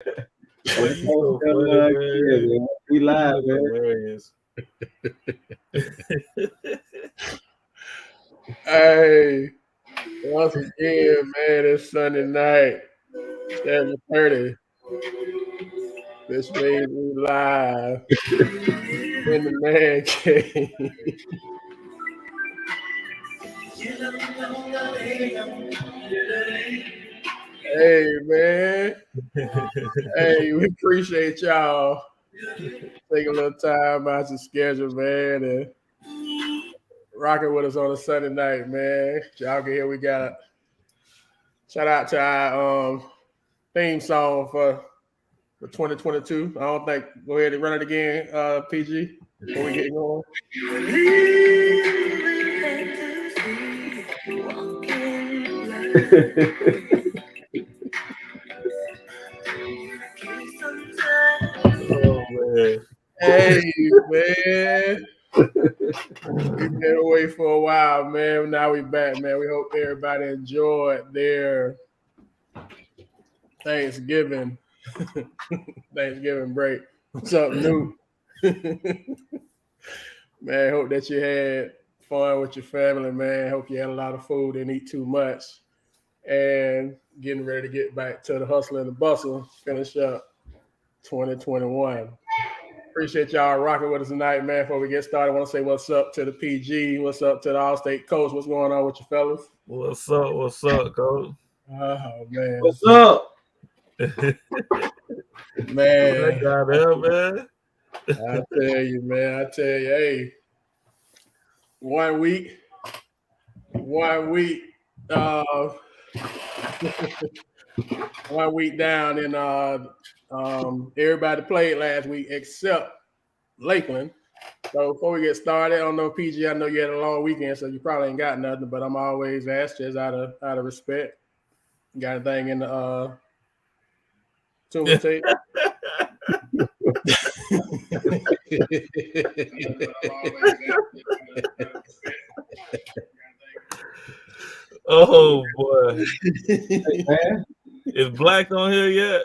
Boy, you so funny, man. We live, You man. hilarious. Hey, once again, man, it's Sunday night, 7:30. This means we live in the man cave. Hey, man. Hey, we appreciate y'all taking a little time out your schedule, man, and rocking with us on a Sunday night, man. Y'all can hear we got shout out to our theme song for 2022. I don't think go ahead and run it again, PG, before we get going. Oh man. Hey, man. We've been away for a while, man. Now we back, man. We hope everybody enjoyed their Thanksgiving break. Something new. Man, hope that you had fun with your family, man. Hope you had a lot of food, didn't eat too much. And getting ready to get back to the hustle and the bustle, finish up 2021. Appreciate y'all rocking with us tonight, man. Before we get started, I want to say what's up to the PG, what's up to the All-State coach, what's going on with you fellas? What's up? What's up, coach? Oh, man. What's up? Man, Got there, man. I tell you, man. Hey, 1 week, uh, 1 week down, and everybody played last week except Lakeland. So before we get started, I don't know, PG, I know you had a long weekend, so you probably ain't got nothing, but I'm always asked just out of respect. You got anything in the Tuma tape? Oh boy. Hey, man. Is Black on here yet?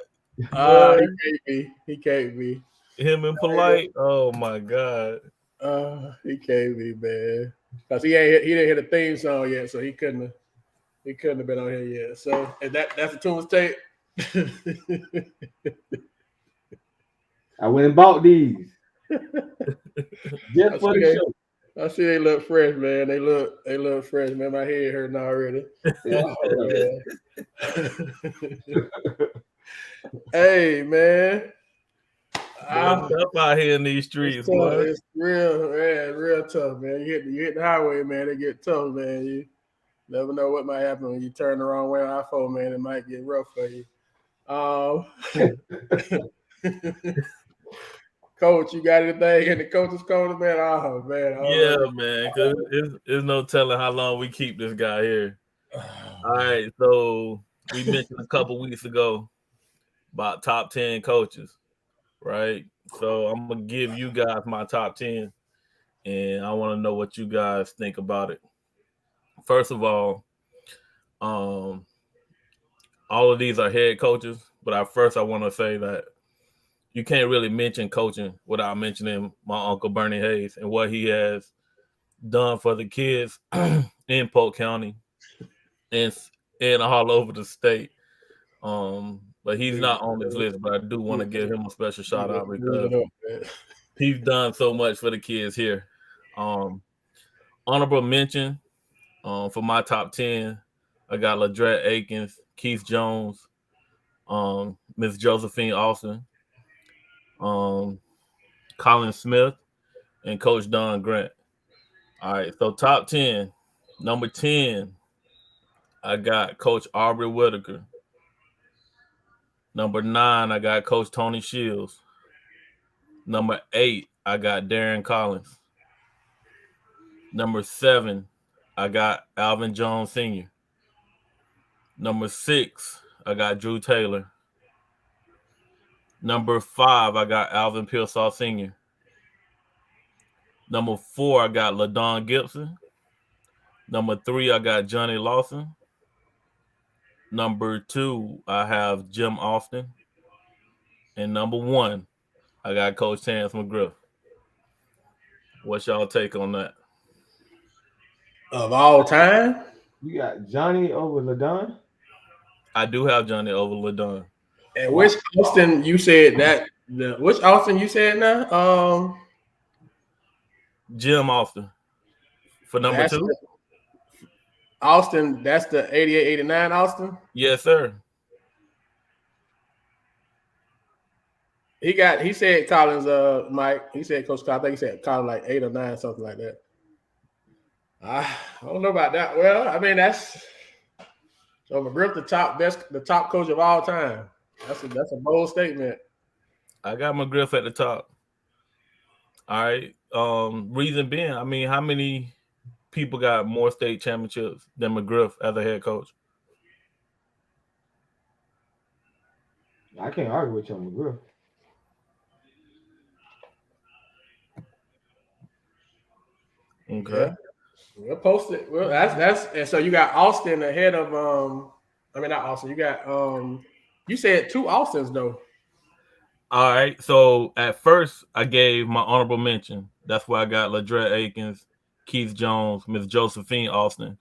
He can't be. Him and Polite. Oh my god. He can't be, man. Because he didn't hear the theme song yet, so he couldn't have been on here yet. So that's the Tuma's tape. I went and bought these. Just for the show. I see they look fresh, man. They look fresh, man. My head hurting already. Oh, hey, man. Boy, tough out here in these streets, boy. It's real tough, man. You hit the highway, man. It get tough, man. You never know what might happen when you turn the wrong way on I-4, man. It might get rough for you. Coach, you got anything in the coach's corner, man? Oh, man. Yeah, man. Because there's no telling how long we keep this guy here. All right, so we mentioned a couple weeks ago about top 10 coaches, right? So I'm gonna give you guys my top 10, and I want to know what you guys think about it. First of all of these are head coaches, but I want to say that you can't really mention coaching without mentioning my uncle Bernie Hayes and what he has done for the kids in Polk County and all over the state. But he's not on this list, but I do want to give him a special shout out because he's done so much for the kids here. Honorable mention for my top 10, I got Ladrette Akins, Keith Jones, Miss Josephine Austin, Colin Smith, and Coach Don Grant. All right, so top 10. Number 10, I got Coach Aubrey Whitaker. Number 9, I got Coach Tony Shields. Number 8, I got Darren Collins. Number 7, I got Alvin Jones Sr. Number 6, I got Drew Taylor. Number 5, I got Alvin Pearsall Sr. Number 4, I got LaDon Gibson. Number 3, I got Johnny Lawson. Number 2, I have Jim Austin. And number 1, I got Coach Terrence McGriff. What's y'all take on that? Of all time? You got Johnny over LaDon? I do have Johnny over LaDon. And which Austin you said that? Which Austin you said now? Jim Austin for number 2. Austin, that's the 88, 89 Austin? Yes, sir. He said Collins, Mike. He said Coach Collins. I think he said Collins like 8 or 9, something like that. I don't know about that. Well, I mean that's so McGriff, the top coach of all time. That's a bold statement. I got McGriff at the top. All right. Reason being, I mean, how many people got more state championships than McGriff as a head coach? I can't argue with you on McGriff. Okay. Yeah. We'll post it. Well, that's and so you got Austin ahead of I mean not Austin. You got you said 2 Austins though. All right. So at first I gave my honorable mention. That's why I got Ladrette Akins, Keith Jones, Miss Josephine Austin,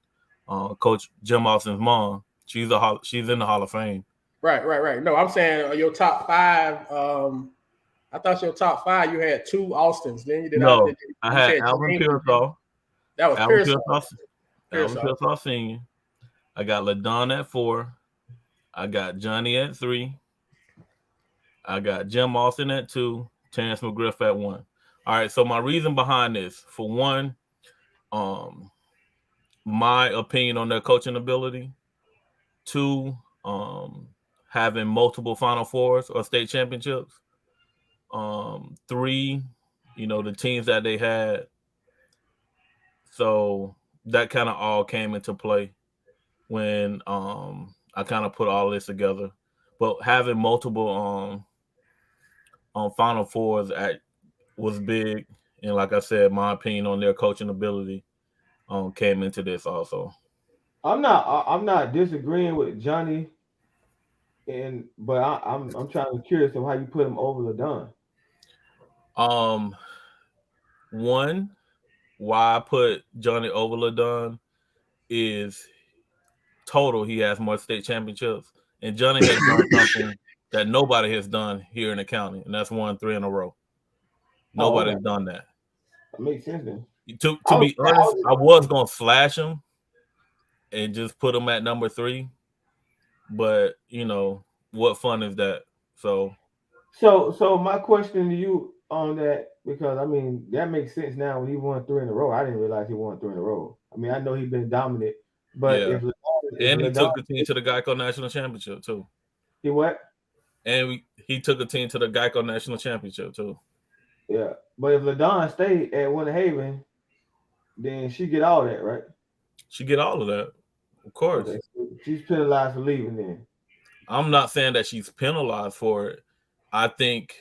Coach Jim Austin's mom. She's in the Hall of Fame. Right. No, I'm saying your top 5. I thought your top 5 you had 2 Austins. Then you did No, you I had Alvin Pearsall. That was Pearsall. Pearsall. Alvin Pearsall Sr. I got LaDon at 4. I got Johnny at 3. I got Jim Austin at 2. Terrence McGriff at 1. All right. So my reason behind this, for one, my opinion on their coaching ability. 2, having multiple Final Fours or state championships. 3, the teams that they had. So that kind of all came into play when I kind of put all this together. But having multiple Final Fours was big, and like I said, my opinion on their coaching ability came into this also. I'm not disagreeing with Johnny, but I'm trying to curious of how you put him over LaDon. One, why I put Johnny over LaDon is total. He has more state championships, and Johnny has done something that nobody has done here in the county, and that's won 3 in a row. Nobody's done that. That makes sense then. To be honest, I was gonna slash him and just put him at number 3, but what fun is that? So my question to you on that, because I mean that makes sense now. When he won 3 in a row, I didn't realize he won 3 in a row. I mean, I know he's been dominant, but yeah. if he took the team to the Geico National Championship too. He what? And he took a team to the Geico National Championship too. Yeah, but if LaDon stayed at Winter Haven, then she get all that, right? She get all of that, of course. Okay, so she's penalized for leaving then. I'm not saying that she's penalized for it. I think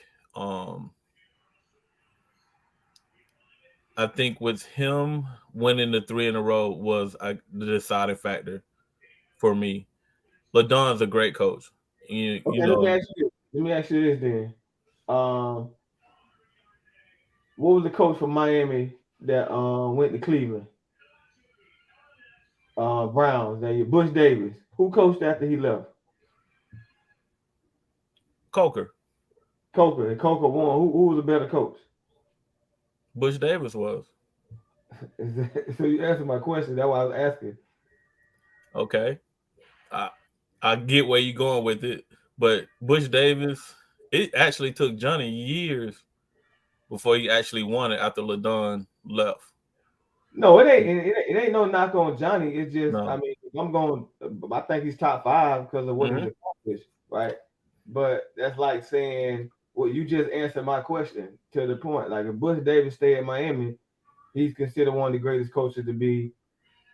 with him winning the 3 in a row was the deciding factor for me. LaDon's a great coach. Let me ask you this then. What was the coach from Miami that went to Cleveland? Browns. Bush Davis. Who coached after he left? Coker. And Coker won. Who was a better coach? Bush Davis was. So you answered my question. That's why I was asking. Okay. I get where you're going with it, but Bush Davis, it actually took Johnny years before he actually won it after LaDon left. No, it ain't no knock on Johnny. It's just, no. I mean, I think he's top 5 because of what he's accomplished, right? But that's like saying, well, you just answered my question to the point. Like if Bush Davis stayed in Miami, he's considered one of the greatest coaches to be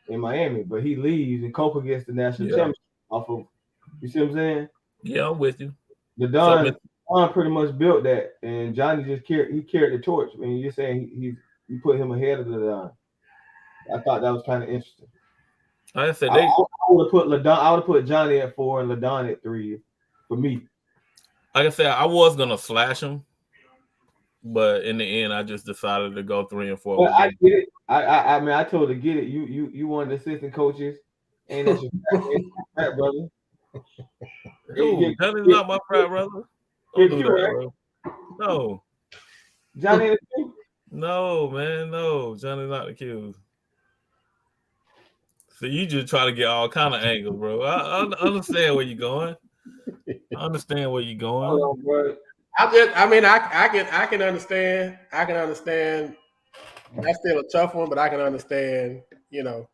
in Miami, but he leaves and Coker gets the national championship off of. You see what I'm saying? Yeah, I'm with you. LaDon pretty much built that, and Johnny just carried the torch. I mean, you're saying you put him ahead of LaDon. I thought that was kind of interesting. Like I said, I would have put LaDon. I would have put Johnny at 4 and LaDon at 3 for me. like I said, I was gonna slash him, but in the end, I just decided to go 3 and 4. But I get it. I mean, I told her get it. You one of the assistant coaches, and that's your frat brother. Who? Johnny's not my frat brother. Don't do that, bro. No. Johnny and Q? No, man, no. Johnny's not accused. So you just try to get all kind of angles, bro. I understand where you're going. I understand where you're going. Hold on, bro. I can understand. I can understand. That's still a tough one, but I can understand. You know,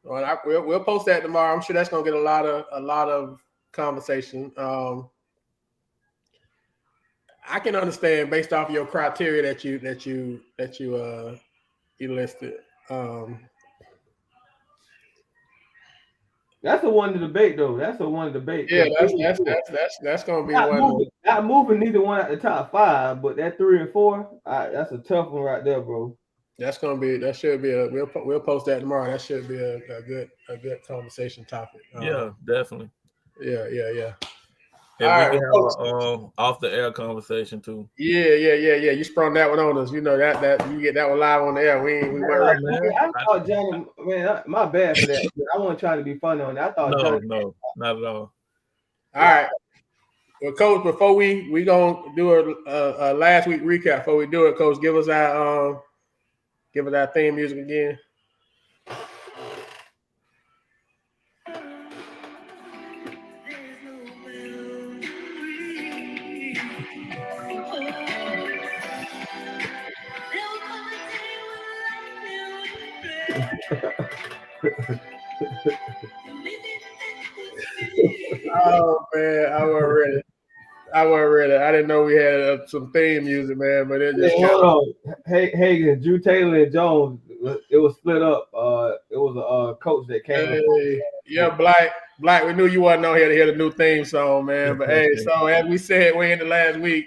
we'll post that tomorrow. I'm sure that's gonna get a lot of conversation. I can understand based off your criteria that you listed. That's the one to debate, though. That's the one to debate. Yeah, that's gonna be not moving neither one at the top 5, but that 3 and 4, that's a tough one right there, bro. That should be we'll post that tomorrow. That should be a good conversation topic. Yeah, definitely. Yeah. And all we can have off the air conversation too. Yeah. You sprung that one on us. You know that you get that one live on the air. We weren't man. I thought Johnny, man, my bad for that. I wasn't trying to be funny on that. I thought Johnny. No, not at all. All right. Well, Coach, before we gonna do a last week recap. Before we do it, Coach, give us our theme music again. Oh man, I wasn't ready. I didn't know we had some theme music, man. But it just hold on. Hey, Drew Taylor and Jones. It was split up. It was a coach that came. Hey, yeah, Black. We knew you wasn't on here to hear the new theme song, man. But hey, so as we said, we in the last week.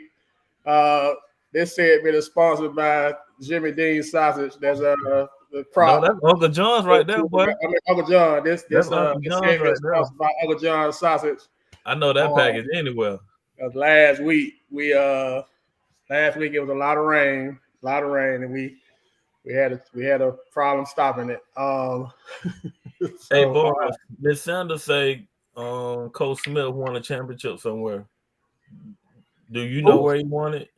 This segment is sponsored by Jimmy Dean's Sausage. There's the prop. No, that's Uncle John's right there, boy. I mean, Uncle John. This segment is sponsored by Uncle John's Sausage. I know that package anywhere. Last week it was a lot of rain, and we had a problem stopping it. Hey, boy, Miss Sanders say Coach Smith won a championship somewhere. Do you know where he won it?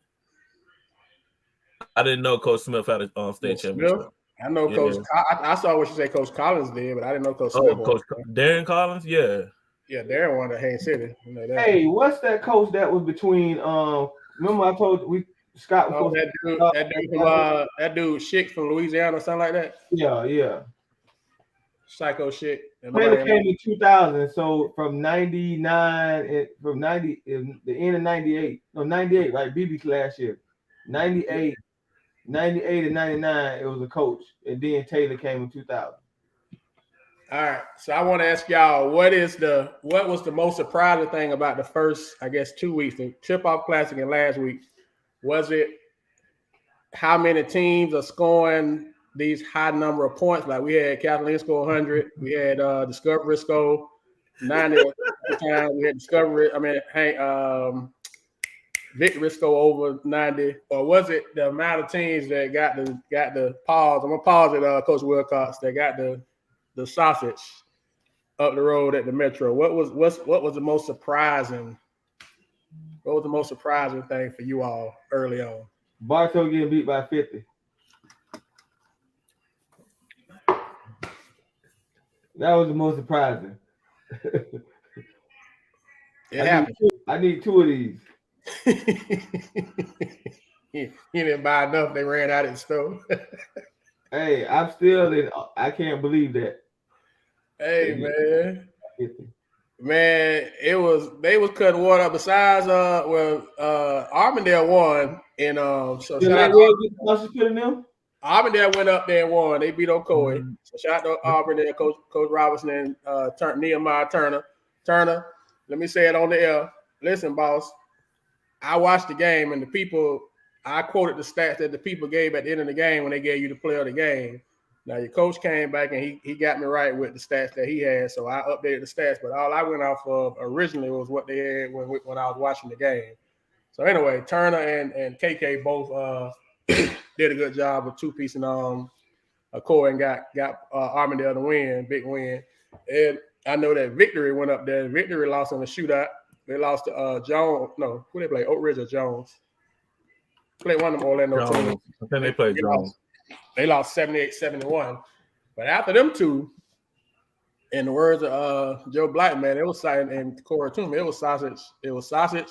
I didn't know Coach Smith had a state championship. I know Coach. I saw what you say Coach Collins did, but I didn't know Coach Smith. Coach Darren Collins, yeah. Yeah, Darren won at Haines City. You know that. Hey, what's that coach that was between? Remember I told you Scott was that dude Schick from Louisiana or something like that. Yeah. Psycho Schick. Taylor came in 2000, so from 99, from 90, the end of 98, no 98, right? BB last year, 98 and 99. It was a coach, and then Taylor came in 2000. All right, so I want to ask y'all, what was the most surprising thing about the first, I guess, 2 weeks, the Tip-Off Classic and last week? Was it how many teams are scoring these high number of points? Like we had Kathleen score 100, we had Discovery score 90 times, we had Discovery. I mean, Victory score over 90, or was it the amount of teams that got the pause? I'm gonna pause it, Coach Wilcox. That got the sausage up the road at the Metro. What was the most surprising? What was the most surprising thing for you all early on? Bartow getting beat by 50. That was the most surprising. I need two of these. He didn't buy enough. They ran out in store. Hey, I'm still in. I can't believe that. Hey, man, they was cutting water up. Besides, Armandale won, and so Armandale went up there and won. They beat Ocoee. Mm-hmm. So shout out to Armandale, Coach Robinson, and Nehemiah Turner. Let me say it on the air. Listen, boss, I watched the game, and I quoted the stats that the people gave at the end of the game when they gave you the player of the game. Now, your coach came back, and he got me right with the stats that he had, so I updated the stats. But all I went off of originally was what they had when I was watching the game. So anyway, Turner and KK both did a good job with two-piecing Corey and got Armandale to win, big win. And I know that Victory went up there. Victory lost in the shootout. They lost to Jones. No, who they play? Oak Ridge or Jones? Played one of them Orlando teams. I think they played Jones. They lost 78-71. But after them two, in the words of Joe Blackman, it was and Corey Toomey, it was sausage. It was sausage.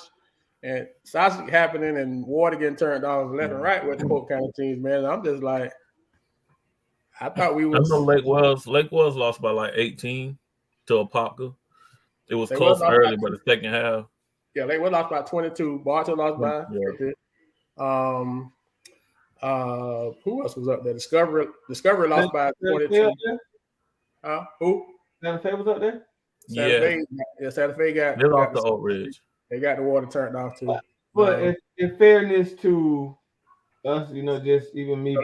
And sausage happening and water getting turned off left and right with the Polk County teams, man. I'm just like, I thought we was. I know Lake Wells lost by like 18 to Apopka. It was close early, but the second half. Yeah, Lake Wells lost by 22. Bartow lost by 50. Who else was up there? Discovery lost by 22. Who? Santa Fe was up there? Santa Fe got. They lost to Oak Ridge. They got the water turned off too. But in fairness to us, just even me,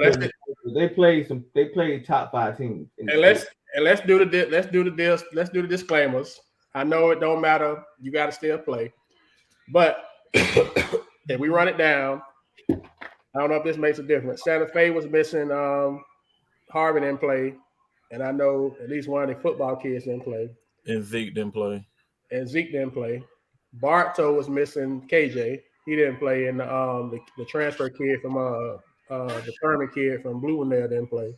they played top 5 teams. And let's do the disclaimers. I know it don't matter. You got to still play, but if we run it down, I don't know if this makes a difference. Santa Fe was missing Harvey didn't play, and I know at least one of the football kids didn't play. And Zeke didn't play. Bartow was missing KJ. He didn't play, and the transfer kid from the Thurman kid from Bloomingdale didn't play.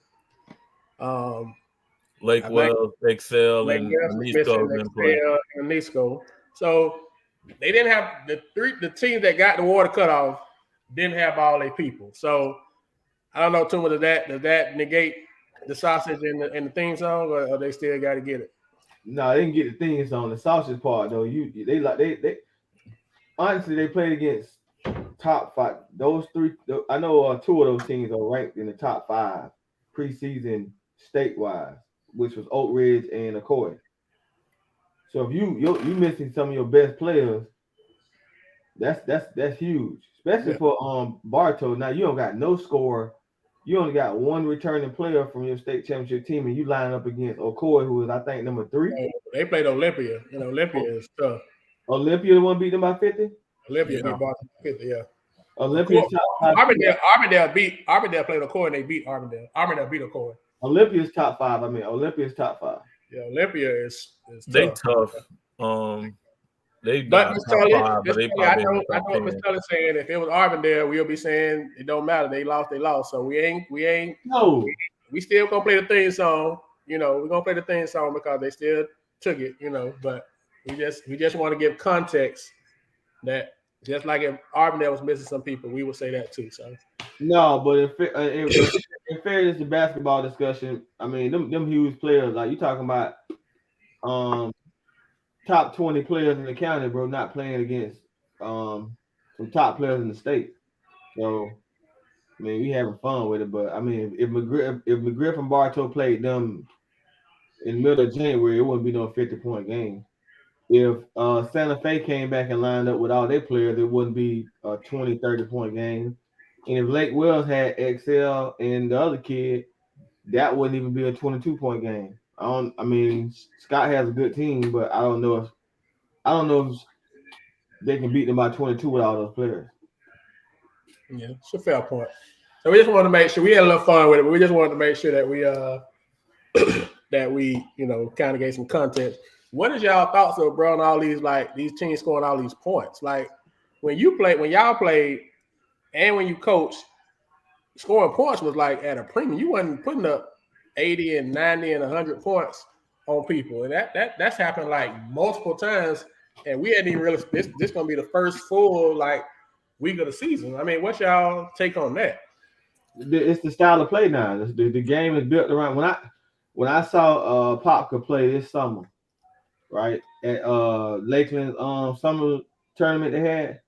Lake Wells, Excel, and Nisco didn't play. And Nisco. So they didn't have the teams that got the water cut off didn't have all their people. So I don't know too much of that. Does that negate the sausage in the theme song, or they still got to get it? No, they didn't get the theme song. The sausage part though, they honestly they played against top 5. Those 3, I know 2 of those teams are ranked in the top 5 preseason statewide, which was Oak Ridge and Accord. So if you missing some of your best players, that's huge, especially for Bartow. Now you don't got no score. You only got one returning player from your state championship team, and you line up against Ocoy, who is I think number 3. They played Olympia. Olympia is tough. Olympia the one beat them by 50. Olympia beat Bartow 50. Yeah. Olympia's top 5. Armandale played Ocoy and they beat Armandale. Armandale beat Ocoy. Olympia's top 5. Olympia's top 5. Yeah, Olympia is they tough. They got top 5, but they probably. I know what Miss Tully saying. If it was Armandale, we'll be saying it don't matter. They lost. So we ain't. No. We still gonna play the theme song. We're gonna play the theme song because they still took it. But we just want to give context that just like if Armandale was missing some people, we would say that too. So. No, but in fairness to basketball discussion, I mean them huge players like you talking about top 20 players in the county, bro, not playing against some top players in the state. So I mean we having fun with it, but I mean if McGriff and Bartow played them in the middle of January, it wouldn't be no 50-point game. If Santa Fe came back and lined up with all their players, it wouldn't be a 20, 30-point game. And if Lake Wells had XL and the other kid, that wouldn't even be a 22-point game. I mean, Scott has a good team, but I don't know if they can beat them by 22 with all those players. Yeah, it's a fair point. So we just wanted to make sure we had a little fun with it, but we just wanted to make sure that we kind of gave some context. What is y'all thoughts though, bro, on all these these teams scoring all these points? Like when y'all played and when you coach, scoring points was like at a premium. You wasn't putting up 80 and 90 and 100 points on people, and that's happened like multiple times. And we hadn't even really. This gonna be the first full week of the season. I mean, what's y'all take on that? It's the style of play now. The game is built around. When I saw Popka play this summer, right at Lakeland's summer tournament they had.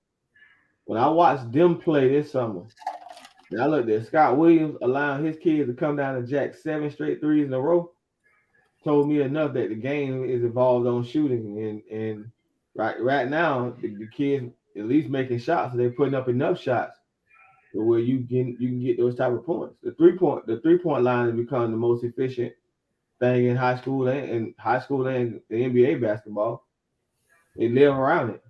When I watched them play this summer, and I looked at Scott Williams allowing his kids to come down and jack 7 straight threes in a row, told me enough that the game is evolved on shooting. And right now the kids at least making shots, so they're putting up enough shots to where you can get those type of points. The three-point line has become the most efficient thing in high school and the NBA basketball. They live around it.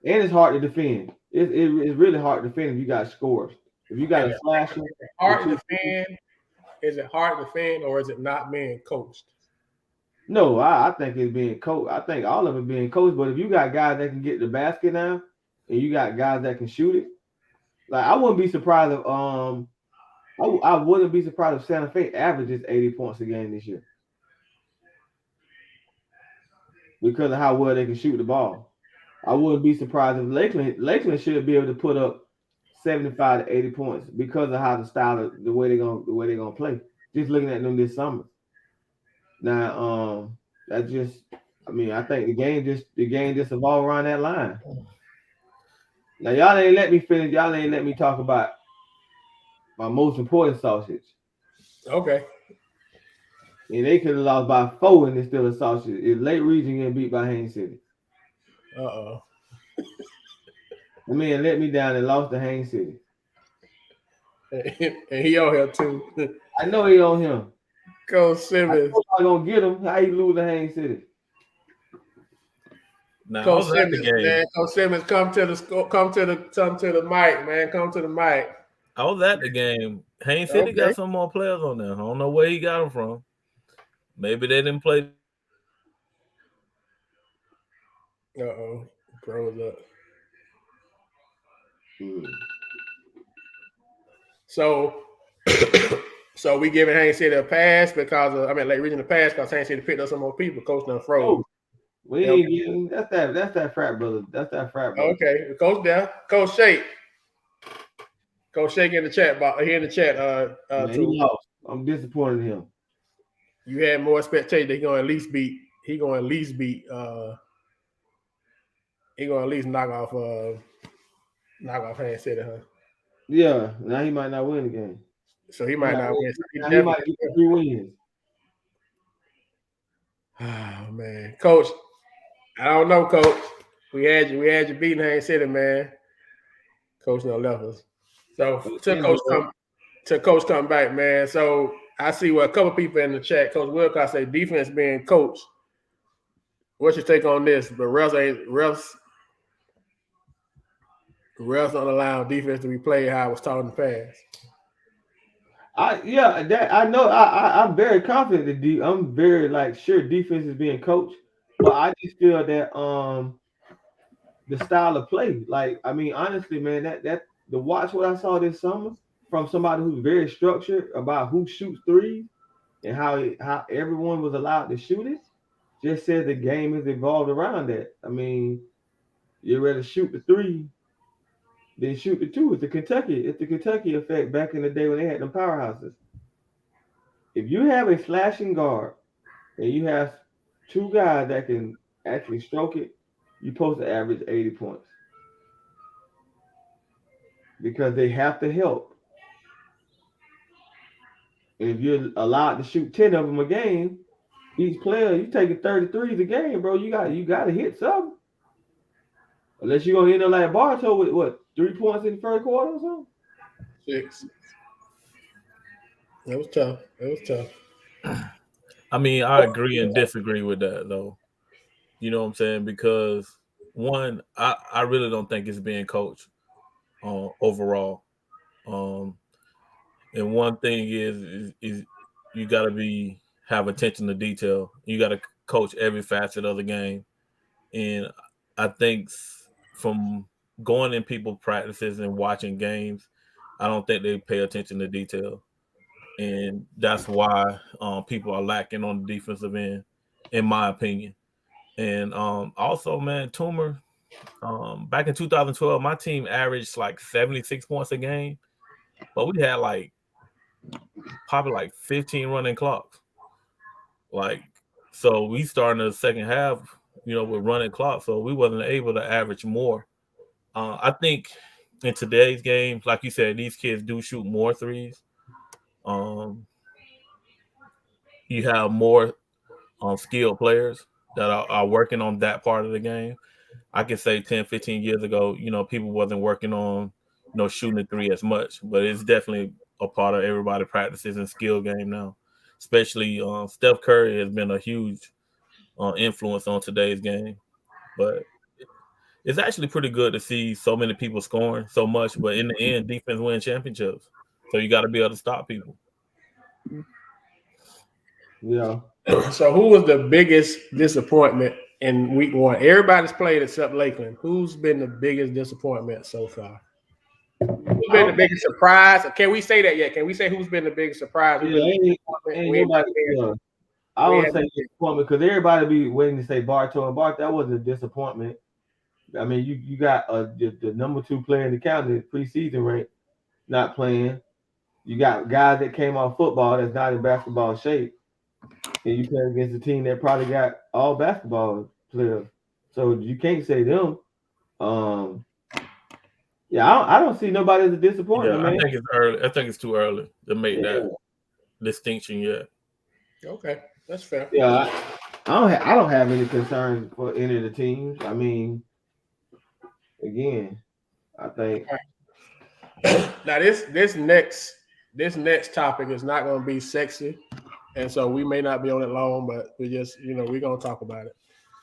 and it's hard to defend. It's really hard to defend if you got scores. If you got Is a it slasher, hard to defend? Is it hard to defend, or is it not being coached? no, I think it's being coached. I think all of it being coached. But if you got guys that can get the basket now, and you got guys that can shoot it, like I wouldn't be surprised if I wouldn't be surprised if Santa Fe averages 80 points a game this year because of how well they can shoot the ball. I wouldn't be surprised if Lakeland should be able to put up 75 to 80 points because of how the way they're gonna play. Just looking at them this summer. Now, that's just I mean, I think the game just evolved around that line. Now y'all ain't let me finish, y'all ain't let me talk about my most important sausage. Okay. And they could have lost by 4 and it's still a sausage. If Lake Region getting beat by Haines City. Uh-oh. The man let me down and lost to Haines City. And he on here too. I know he on him. Coach Simmons. I'm gonna get him. How he lose to Haines City? Now, Coach Simmons, man. Coach Simmons, come to the mic, man. Come to the mic. I was at the game. Haines City got some more players on there. I don't know where he got them from. Maybe they didn't play. Uh-oh. Froze up. So we giving Haines City a pass because of, Lake Region a pass because Haines City picked up some more people. Coach done froze. Oh, we ain't getting that's that frat brother. That's that frat brother. Okay, Coach down. Coach Shake. Coach Shake in the chat box. Here in the chat. Man, he lost. I'm disappointed in him. You had more expectation that he gonna at least beat. He gonna at least knock off Haines City, huh? Yeah. Now he might not win the game. So he might not win. He might get 3 wins. Oh man, Coach. I don't know, Coach. We had you beating Haines City, man. Coach no left us. So Coach come back, man. So I see what a couple people in the chat. Coach Wilcox say defense being coached. What's your take on this? But refs don't allow defense to be played how it was taught in the past. I know. I'm very confident that I'm very sure defense is being coached, but I just feel that the style of play, honestly, man, that the watch what I saw this summer from somebody who's very structured about who shoots threes and how everyone was allowed to shoot it, just said the game has evolved around that. I mean, you're ready to shoot the 3, then shoot the 2. It's the Kentucky effect back in the day when they had them powerhouses. If you have a slashing guard and you have 2 guys that can actually stroke it, you're supposed to average 80 points. Because they have to help. And if you're allowed to shoot 10 of them a game, each player, you taking 33s a game, bro. You got to hit something. Unless you're gonna end up like Bartow with what 3 points in the first quarter or something. 6. That was tough. I mean, I agree and disagree with that though. You know what I'm saying? Because one, I really don't think it's being coached overall. And one thing is you got to have attention to detail. You got to coach every facet of the game. And I think from going in people's practices and watching games, I don't think they pay attention to detail. And that's why people are lacking on the defensive end, in my opinion. And also, man, Toomer, back in 2012, my team averaged like 76 points a game, but we had probably 15 running clocks. So we started in the second half, with running clocks, so we wasn't able to average more. I think in today's games, like you said, these kids do shoot more threes. You have more skilled players that are working on that part of the game. I can say 10, 15 years ago, people wasn't working on, shooting the 3 as much, but it's definitely a part of everybody practices and skill game now. Especially Steph Curry has been a huge influence on today's game. But it's actually pretty good to see so many people scoring so much, but in the end, defense wins championships. So you got to be able to stop people. Yeah. So who was the biggest disappointment in week one? Everybody's played except Lakeland. Who's been the biggest disappointment so far? Who's been the biggest surprise? Can we say that yet? Can we say who's been the biggest surprise? Who's ain't nobody. I would say disappointment because everybody be waiting to say Bartow and Bart. That was a disappointment. I mean, you got the number 2 player in the county preseason rank not playing. You got guys that came off football that's not in basketball shape, and you play against a team that probably got all basketball players. So you can't say them. Yeah, I don't see nobody as a disappointment. Yeah, man. I think it's early. I think it's too early to make that distinction yet. Okay, that's fair. Yeah, I don't have any concerns for any of the teams. I mean, again, I think now this next topic is not going to be sexy, and so we may not be on it long, but we just we're going to talk about it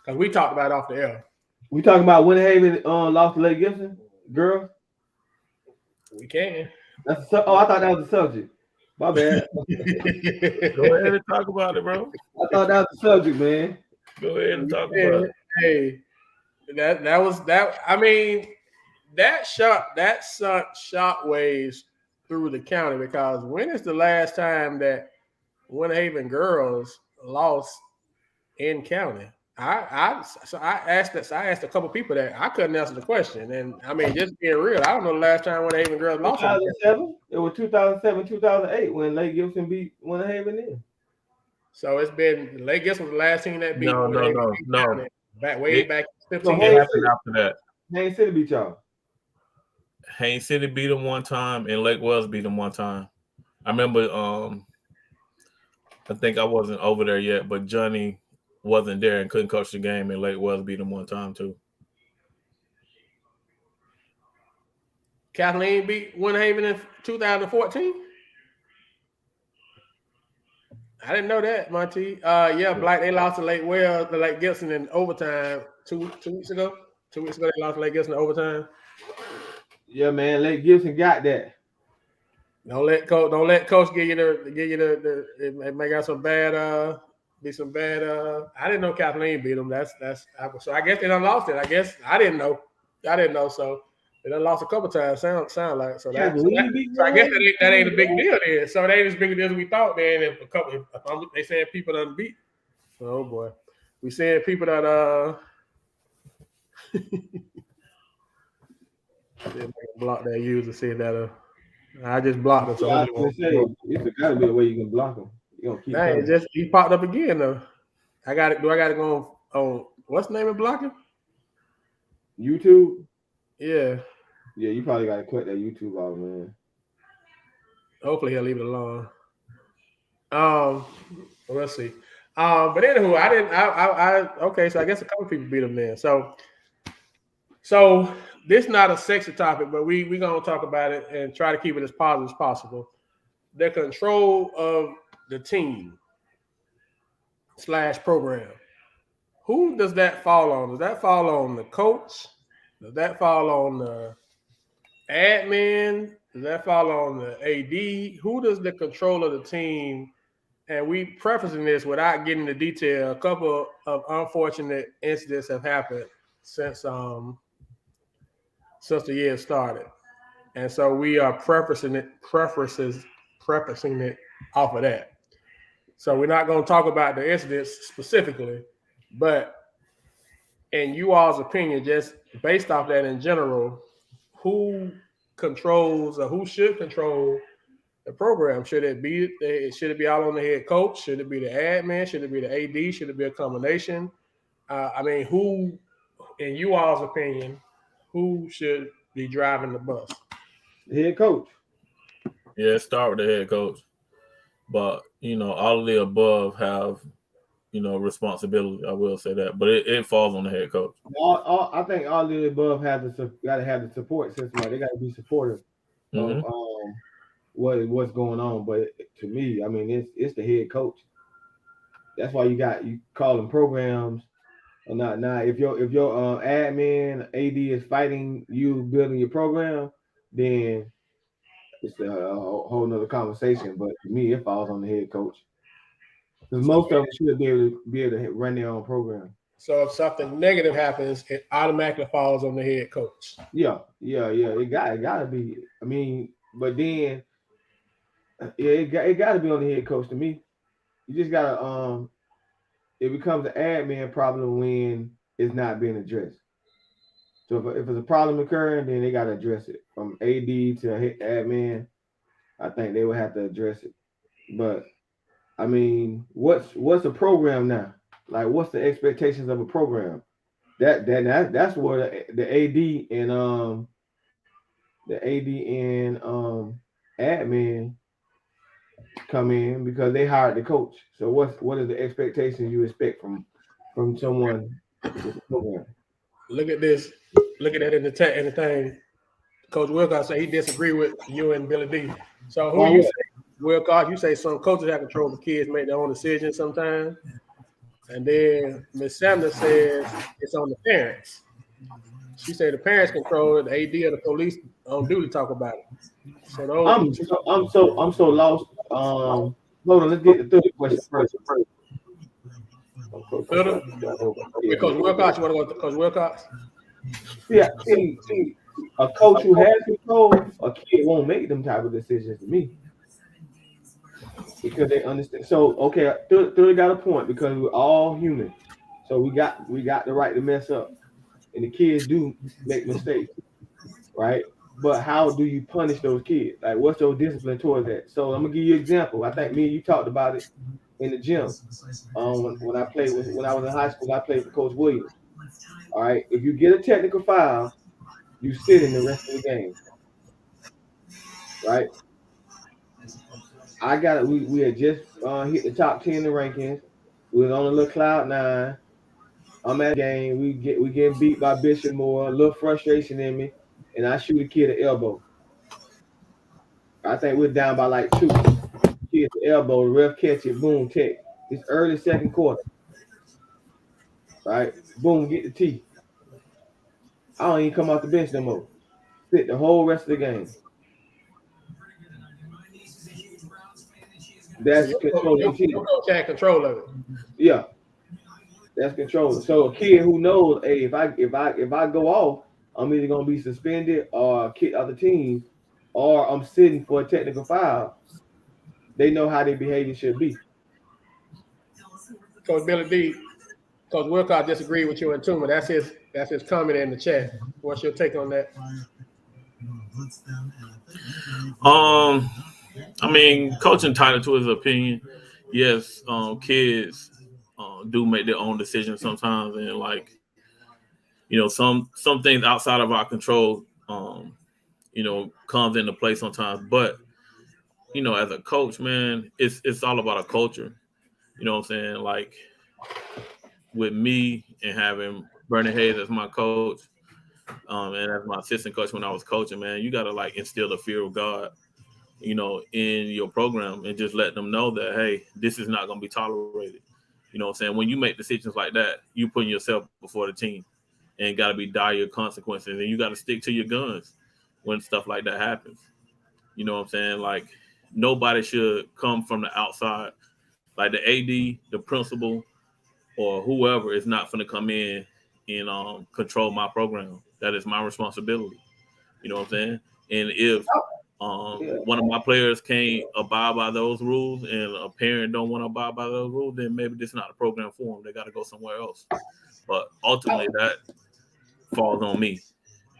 because we talked about it off the air. We talking about Winter Haven lost to Lake Gibson, girls. We can. I thought that was the subject. My bad. Go ahead and talk about it, bro. I thought that was the subject, man. Go ahead and talk about it. Hey, that was that. I mean, that sent shockwaves through the county because when is the last time that Winter Haven girls lost in county? I asked a couple people that I couldn't answer the question, and I mean just being real, I don't know the last time Winter Haven girls lost. 2007. It was 2007, 2008 when Lake Gibson beat Winter Haven in. So it's been Lake Gibson was the last team that beat. No. Back way back. 15 It happened after that. Haines City beat y'all. Haines City beat them one time, and Lake Wells beat them one time. I remember. I think I wasn't over there yet, but Johnny wasn't there and couldn't coach the game, and Lake Wells beat him one time too. Kathleen beat Winter Haven in 2014. I didn't know that, Monty. Black they lost to Lake Wells, to Lake Gibson in overtime two weeks ago. 2 weeks ago they lost to Lake Gibson in overtime. Yeah, man, Lake Gibson got that. Don't let coach give you the make out some bad be some bad I didn't know Kathleen beat them. So I guess they done lost it. I guess I didn't know. So they done lost a couple times. Sound like so I guess that ain't a big deal then. So it ain't as big a deal as we thought, man. If they saying people done beat. Oh boy. We saying people that block that user said that I just blocked him. So it's gotta be a way you can block him. You gonna keep he popped up again though. I got to go on what's the name of blocking? YouTube? Yeah. Yeah, you probably gotta cut that YouTube off, man. Hopefully he'll leave it alone. Let's see. But anywho, okay, so I guess a couple people beat him then. So this is not a sexy topic, but we're gonna talk about it and try to keep it as positive as possible. The control of the team / program. Who does that fall on? Does that fall on the coach? Does that fall on the admin? Does that fall on the AD? Who does the control of the team? And we prefacing this without getting into detail. A couple of unfortunate incidents have happened since the year started. And so we are prefacing it off of that. So we're not going to talk about the incidents specifically, but in you all's opinion, just based off that in general, who controls or who should control the program? Should it be all on the head coach? Should it be the admin? Should it be the AD? Should it be a combination? Who, in you all's opinion, who should be driving the bus? The head coach. Yeah, start with the head coach. But, all of the above have, responsibility. I will say that. But it falls on the head coach. I think all of the above got to have the support system. Like they got to be supportive of what's going on. But to me, I mean, it's the head coach. That's why you call them programs And now, if your admin AD is fighting you building your program, then it's a whole nother conversation. But to me, it falls on the head coach because So, most of them should be able to run their own program. so if something negative happens, it automatically falls on the head coach. Yeah. It gotta be. I mean, but then yeah, it gotta be on the head coach to me. You just gotta it becomes an admin problem when it's not being addressed. So if it's a problem occurring, then they gotta address it from AD to admin. I think they would have to address it. But I mean, what's a program now? Like, what's the expectations of a program? That's where the AD and admin come in because they hired the coach. So what is the expectations you expect from someone with the program? Look at this. Look at that in the thing. Coach Wilcox said he disagree with you and Billy D. So who you say? Wilcox, you say some coaches have control of the kids, make their own decisions sometimes. And then Miss Sanders says it's on the parents. She said the parents control it, the AD or the police on duty talk about it. So those I'm so lost. Hold on, let's get the third question first. Coach Wilcox, you want to go to Coach Wilcox? Yeah, see, a coach who has control, a kid won't make them type of decisions to me. Because they understand. So okay, Thurley got a point because we're all human. So we got the right to mess up. And the kids do make mistakes, right? But how do you punish those kids? Like, what's your discipline towards that? So I'm gonna give you an example. I think me and you talked about it in the gym. When I was in high school, I played for Coach Williams. All right, if you get a technical foul, you sit in the rest of the game, right? I got it. We had just hit the top 10 in the rankings. We was on a little cloud 9. I'm at the game. We getting beat by Bishop Moore. A little frustration in me, and I shoot a kid at elbow. I think we're down by like 2. Kid at the elbow. The ref catch it. Boom, tech. It's early second quarter. Right. Boom, get the T. I don't even come off the bench no more. Sit the whole rest of the game. That's control. Your coach had control of it. Yeah. That's control. So a kid who knows, hey, if I go off, I'm either gonna be suspended or kick other teams, or I'm sitting for a technical foul. They know how their behavior should be. Coach Billy D, Coach Wilcox disagreed with you and Tuma. That's his comment in the chat. What's your take on that? I mean, coach entitled to his opinion. Yes, kids do make their own decisions sometimes, and like, you know, some things outside of our control, you know, comes into play sometimes. But you know, as a coach, man, it's all about a culture. You know what I'm saying? Like with me and having Bernie Hayes as my coach, and as my assistant coach when I was coaching, man, you gotta like instill the fear of God, you know, in your program and just let them know that, hey, this is not gonna be tolerated. You know what I'm saying? When you make decisions like that, you putting yourself before the team and gotta be dire consequences, and you gotta stick to your guns when stuff like that happens. You know what I'm saying? Like nobody should come from the outside. Like the AD, the principal, or whoever is not going to come in and control my program. That is my responsibility. You know what I'm saying? And if one of my players can't abide by those rules and a parent don't want to abide by those rules, then maybe this is not a program for them. They got to go somewhere else. But ultimately, that falls on me.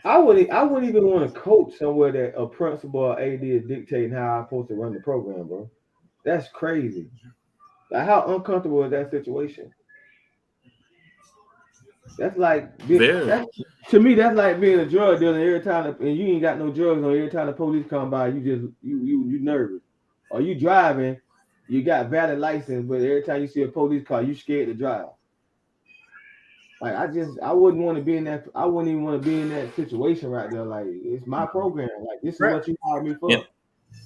I wouldn't even want to coach somewhere that a principal or AD is dictating how I'm supposed to run the program, bro. That's crazy. Like, how uncomfortable is that situation? That's like to me. That's like being a drug dealer. Every time, and you ain't got no drugs on. Every time the police come by, you just you nervous. Or you driving, you got valid license, but every time you see a police car, you scared to drive. Like I wouldn't want to be in that. I wouldn't even want to be in that situation right there. Like, it's my program. Like, this is what you hired me for. Yeah.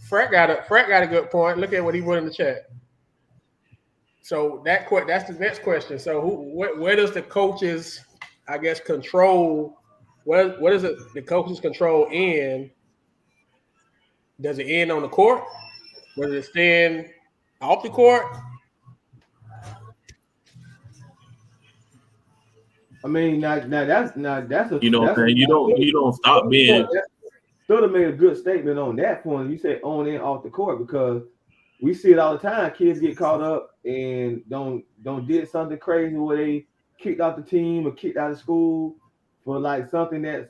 Frank got a good point. Look at what he put in the chat. So that's the next question. So where does the coaches, I guess, control? What is it? The coaches control end? Does it end on the court? Does it stand off the court? I mean, now that's a You know what I'm saying? You don't stop being. Should have made a good statement on that point. You said on and off the court, because we see it all the time. Kids get caught up and don't did something crazy where they kicked out the team or kicked out of school for like something that's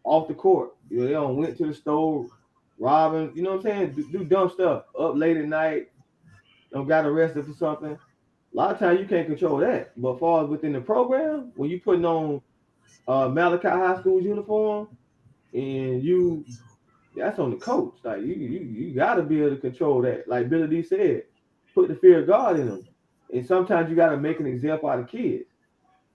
off the court. You know, they don't went to the store, robbing. You know what I'm saying? Do dumb stuff up late at night. Don't got arrested for something. A lot of times you can't control that. But far as within the program, when you putting on Malachi High School's uniform, and that's on the coach. Like you gotta be able to control that. Like Billy D said, put the fear of God in them. And sometimes you gotta make an example out of kids.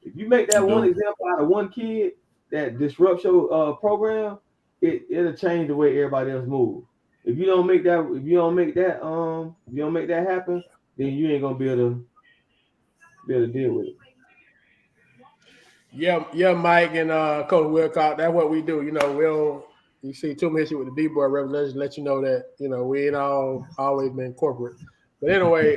If you make that one example out of one kid that disrupts your program, it'll change the way everybody else moves. If you don't make that happen, then you ain't gonna be able to deal with it. Yeah, Mike and Coach Wilcox, that's what we do. You know, you see too much with the D-boy revelation, let you know that, you know, we ain't always been corporate. But anyway,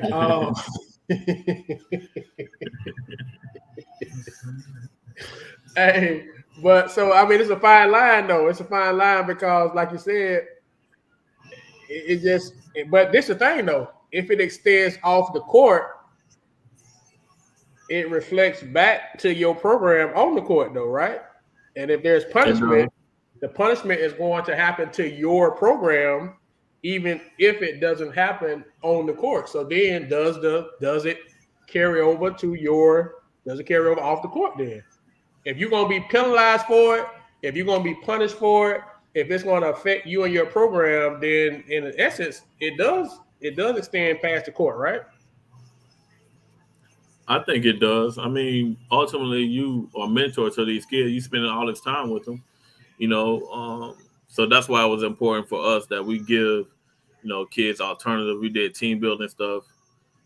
hey, but so I mean, it's a fine line though. It's a fine line because, like you said, it just. But this is the thing though. If it extends off the court, it reflects back to your program on the court, though, right? And if there's punishment, the punishment is going to happen to your program, even if it doesn't happen on the court. So then, does it carry over off the court? Then, if you're going to be penalized for it, if you're going to be punished for it, if it's going to affect you and your program, then in essence, it does extend past the court, right? I think it does. I mean, ultimately, you are mentor to these kids. You spending all this time with them, you know. So that's why it was important for us that we give, you know, kids alternative. We did team building stuff,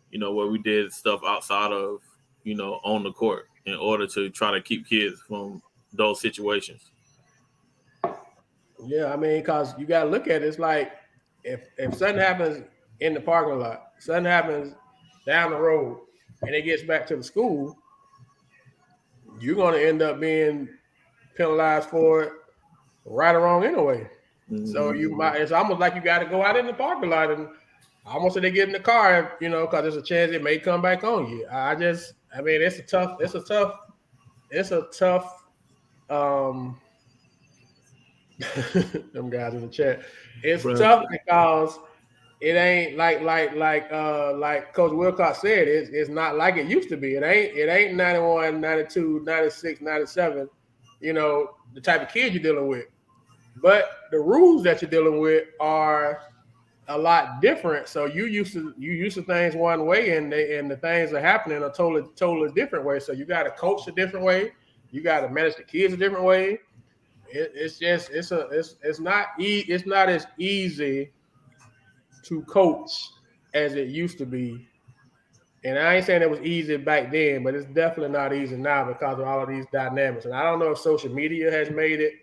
you know, where we did stuff outside of, you know, on the court in order to try to keep kids from those situations. Yeah, I mean, because you got to look at it. It's like if something happens in the parking lot, something happens down the road, and it gets back to the school, you're going to end up being penalized for it, right or wrong anyway. Mm-hmm. So it's almost like you got to go out in the parking lot and almost they get in the car, you know, because there's a chance it may come back on you. I mean, it's a tough. Them guys in the chat. It's tough because it ain't like Coach Wilcox said, it's not like it used to be. It ain't 91, 92, 96, 97, you know, the type of kids you're dealing with. But the rules that you're dealing with are a lot different. So you used to things one way, and the things are happening a totally different way. So you got to coach a different way. You got to manage the kids a different way. It's not as easy to coach as it used to be. And I ain't saying it was easy back then, but it's definitely not easy now because of all of these dynamics. And I don't know if social media has made it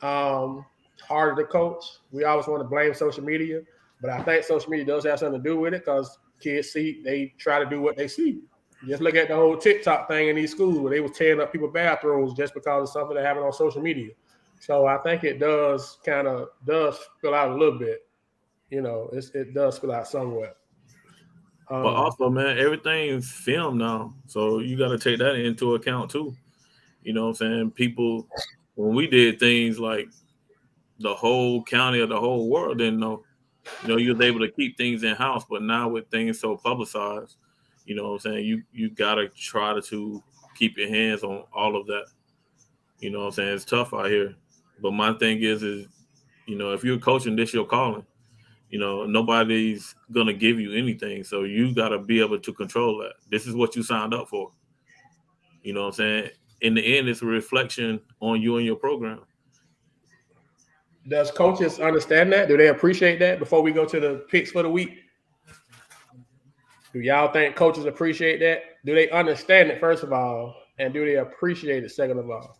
harder to coach. We always want to blame social media, but I think social media does have something to do with it because kids they try to do what they see. Just look at the whole TikTok thing in these schools where they was tearing up people's bathrooms just because of something that happened on social media. So I think it does spill out a little bit. You know, it does spill out somewhat. But also, man, everything's filmed now, so you got to take that into account too. You know what I'm saying? People, when we did things like the whole county or the whole world didn't know. You know, you was able to keep things in house, but now with things so publicized, you know what I'm saying? You got to try to keep your hands on all of that. You know what I'm saying? It's tough out here. But my thing is, you know, if you're coaching, this your calling. You know, nobody's going to give you anything. So you got to be able to control that. This is what you signed up for. You know what I'm saying? In the end, it's a reflection on you and your program. Does coaches understand that? Do they appreciate that before we go to the picks for the week? Do y'all think coaches appreciate that? Do they understand it, first of all? And do they appreciate it, second of all?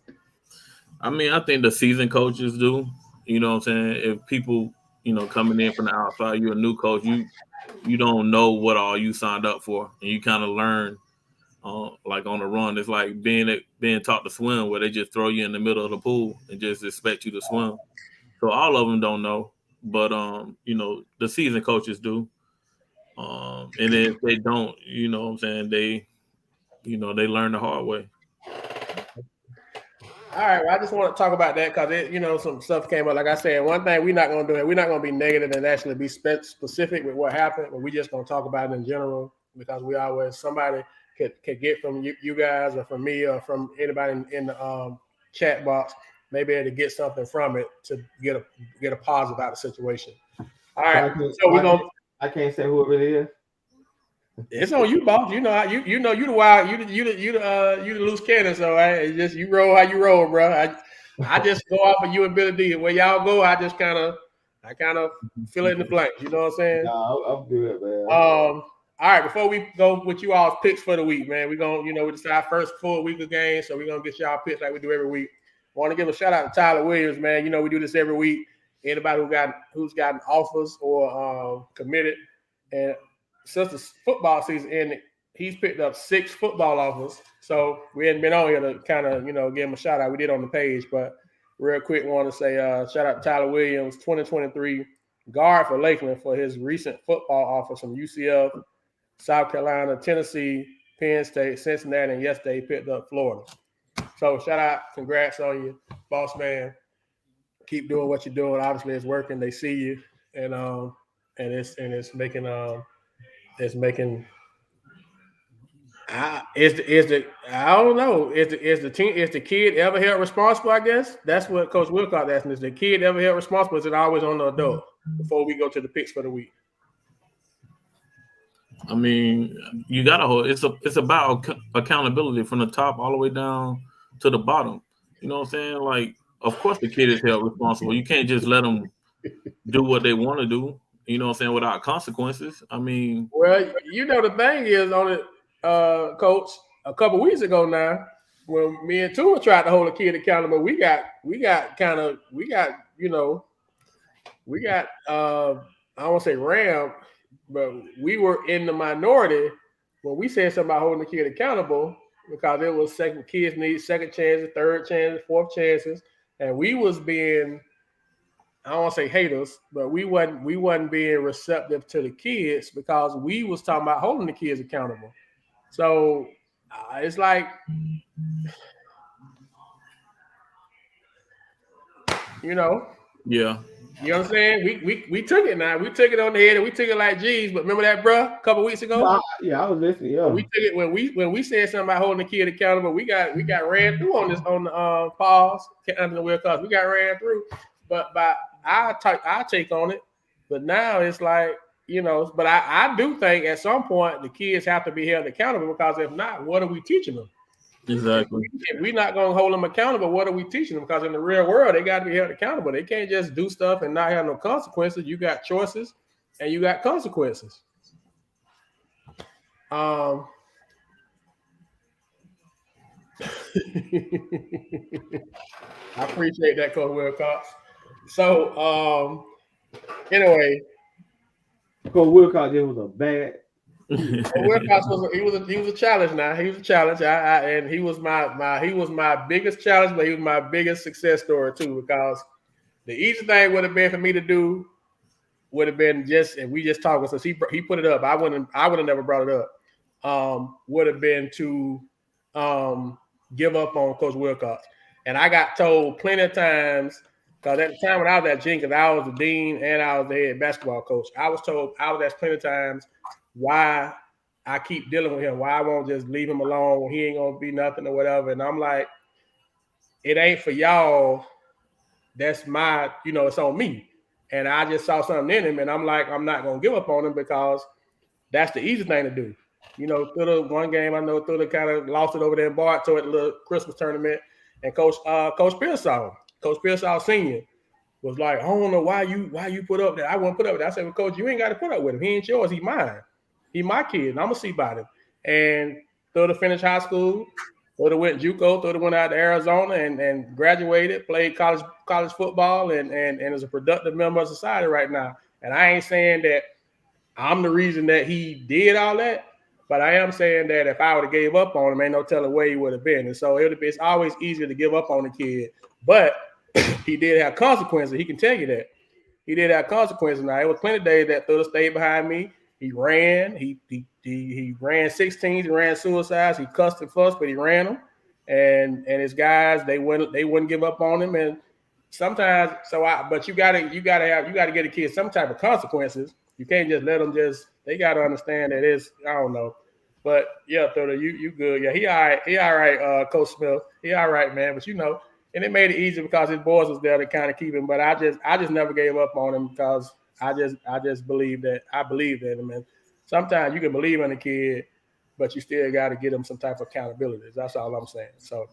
I mean, I think the seasoned coaches do. You know what I'm saying? If people, coming in from the outside, you're a new coach, you don't know what all you signed up for, and you kind of learn, like on the run. It's like being taught to swim, where they just throw you in the middle of the pool and just expect you to swim. So all of them don't know, but the seasoned coaches do. And if they don't, you know what I'm saying, they learn the hard way. All right, well, I just want to talk about that because some stuff came up. Like I said, one thing we're not going to do it. We're not going to be negative and actually be specific with what happened, but we just going to talk about it in general because we always somebody could get from you guys or from me or from anybody in the chat box, maybe to get something from it to get a positive out of the situation. All right, so we're going. I can't say who it really is. It's on you, boss. You the wild, you the loose cannon. So you roll how you roll, bro. I just go off of you and Billy D. Where y'all go, I kind of fill in the blanks. You know what I'm saying? No, I'm good, man. All right. Before we go with you all's picks for the week, man, we're gonna we decide first full week of games, so we're gonna get y'all picks like we do every week. Want to give a shout out to Tyler Williams, man. We do this every week. Anybody who's gotten offers or committed and. Since the football season ended, he's picked up 6 football offers. So we hadn't been on here to kind of, give him a shout out. We did on the page, but real quick, want to say shout out to Tyler Williams, 2023 guard for Lakeland for his recent football offers from UCF, South Carolina, Tennessee, Penn State, Cincinnati, and yesterday he picked up Florida. So shout out, congrats on you, boss man. Keep doing what you're doing. Obviously, it's working. They see you, and it's making It's making. I don't know. Is the kid ever held responsible? I guess that's what Coach Wilcox asking. Is the kid ever held responsible? Is it always on the adult? Before we go to the picks for the week. I mean, you gotta hold. It's about accountability from the top all the way down to the bottom. You know what I'm saying? Like, of course, the kid is held responsible. You can't just let them do what they want to do. You know what I'm saying? Without consequences. I mean, well, the thing is on it, Coach. A couple weeks ago now, when me and Tua tried to hold a kid accountable, we got I don't want to say rammed, but we were in the minority when we said something about holding the kid accountable because it was kids need second chances, third chances, fourth chances, and we was being. I don't want to say haters, but we wasn't being receptive to the kids because we was talking about holding the kids accountable. So it's like, yeah, you know what I'm saying? We took it now. We took it on the head and we took it like G's. But remember that, bro? A couple weeks ago. Yeah, I was listening. Yeah, we took it when we said something about holding the kid accountable. We got ran through on the pause under the wheel cause we got ran through. But by I take on it, but now it's like, but I do think at some point the kids have to be held accountable because if not, what are we teaching them? Exactly. If we're not going to hold them accountable, what are we teaching them? Because in the real world, they got to be held accountable. They can't just do stuff and not have no consequences. You got choices and you got consequences. I appreciate that, Coach Wilcox. So, anyway, Coach Wilcox just was a bad. Wilcox was a challenge. Now he was a challenge. And he was my biggest challenge, but he was my biggest success story too. Because the easy thing would have been for me to do would have been and we just talked since he put it up. I would have never brought it up. Would have been to give up on Coach Wilcox, and I got told plenty of times. Because at the time when I was at Jenkins, I was the dean and I was the head basketball coach. I was asked plenty of times why I keep dealing with him, why I won't just leave him alone when he ain't going to be nothing or whatever. And I'm like, it ain't for y'all. That's my, it's on me. And I just saw something in him and I'm like, I'm not going to give up on him because that's the easy thing to do. Through the one game, I know through the kind of lost it over there in Bartow at the little Christmas tournament. And Coach Pearsall, Coach Pearsall Sr. was like, I don't know why you put up that. I won't put up with that. I said, well, Coach, you ain't got to put up with him. He ain't yours. He mine. He my kid, and I'm gonna see about him. And Thurda finished high school. Thurda went JUCO. Thurda went out to Arizona and graduated, played college football, and is a productive member of society right now. And I ain't saying that I'm the reason that he did all that, but I am saying that if I would have gave up on him, ain't no telling where he would have been. And so it's always easier to give up on a kid, but he did have consequences. He can tell you that. He did have consequences. Now, it was plenty of days that Thurda stayed behind me. He ran. He ran 16s. He ran suicides. He cussed and fussed, but he ran them. And his guys, they wouldn't give up on him. And sometimes, but you gotta get a kid some type of consequences. You can't just let them they got to understand that I don't know. But yeah, Thurda, you good. Yeah, he all right, Coach Smith. He all right, man. But and it made it easy because his boys was there to kind of keep him. But I just never gave up on him because I just believe that in him. And sometimes you can believe in a kid, but you still got to get him some type of accountability. That's all I'm saying. So,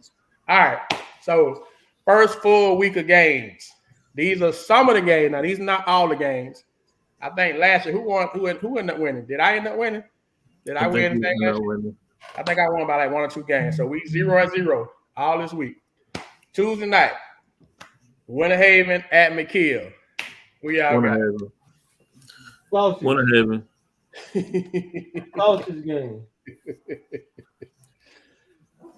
all right. So first full week of games. These are some of the games. Now, these are not all the games. I think last year, who ended up winning? Did I end up winning? Did I win anything last year? I think I won by like 1 or 2 games. So we 0-0 all this week. Tuesday night, Winter Haven at McKeel. We all got Winter Haven. Closest game.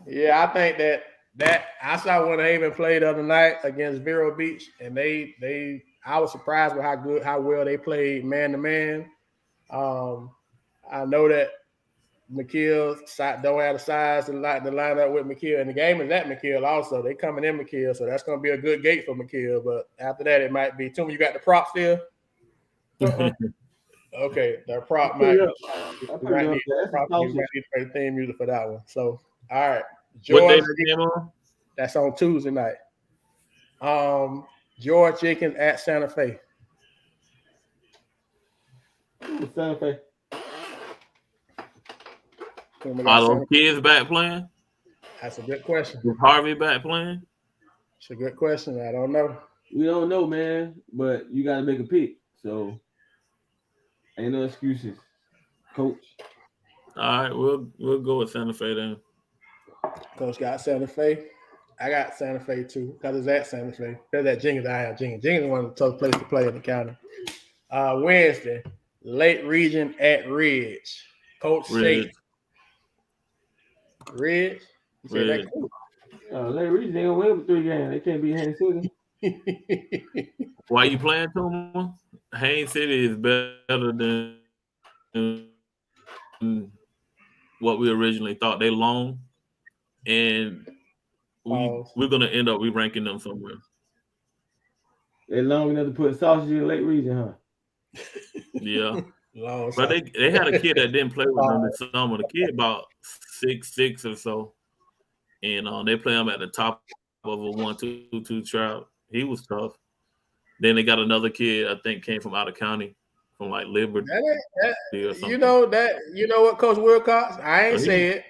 Yeah, I think that I saw Winter Haven play the other night against Vero Beach, and I was surprised with how well they played man to man. I know that McKeel don't have the size to line up with McKeel, and the game is at McKeel also. They coming in McKeel, so that's going to be a good gate for McKeel. But after that, it might be. Tuma, you got the prop still? Okay, the prop might. You might need to play the theme music for that one. So, all right, George, what day is the game on? That's on Tuesday night. George Jenkins at Santa Fe. Santa Fe. Are those kids back playing? That's a good question. Is Harvey back playing? It's a good question. I don't know. We don't know, man. But you got to make a pick. So ain't no excuses, Coach. All right, we'll go with Santa Fe then. Coach got Santa Fe. I got Santa Fe too because it's at Santa Fe. Because at Jenkins, I have Jenkins. Jenkins is one of the tough places to play in the county. Wednesday, Lake Region at Ridge. Coach Shake. Ridge. Ridge. Lake Region, they gonna win with 3 games. They can't beat Haines City. Why you playing Tuma? Haines City is better than what we originally thought. They long, and we're gonna end up ranking them somewhere. They long enough to put sausage in Lake Region, huh? Yeah. But they had a kid that didn't play with them this summer. The kid about 6'6" or so, and they play him at the top of a 1-2 trap. He was tough. Then they got another kid I think came from out of county, from like Liberty. Or something. You know what, Coach Wilcox? I ain't say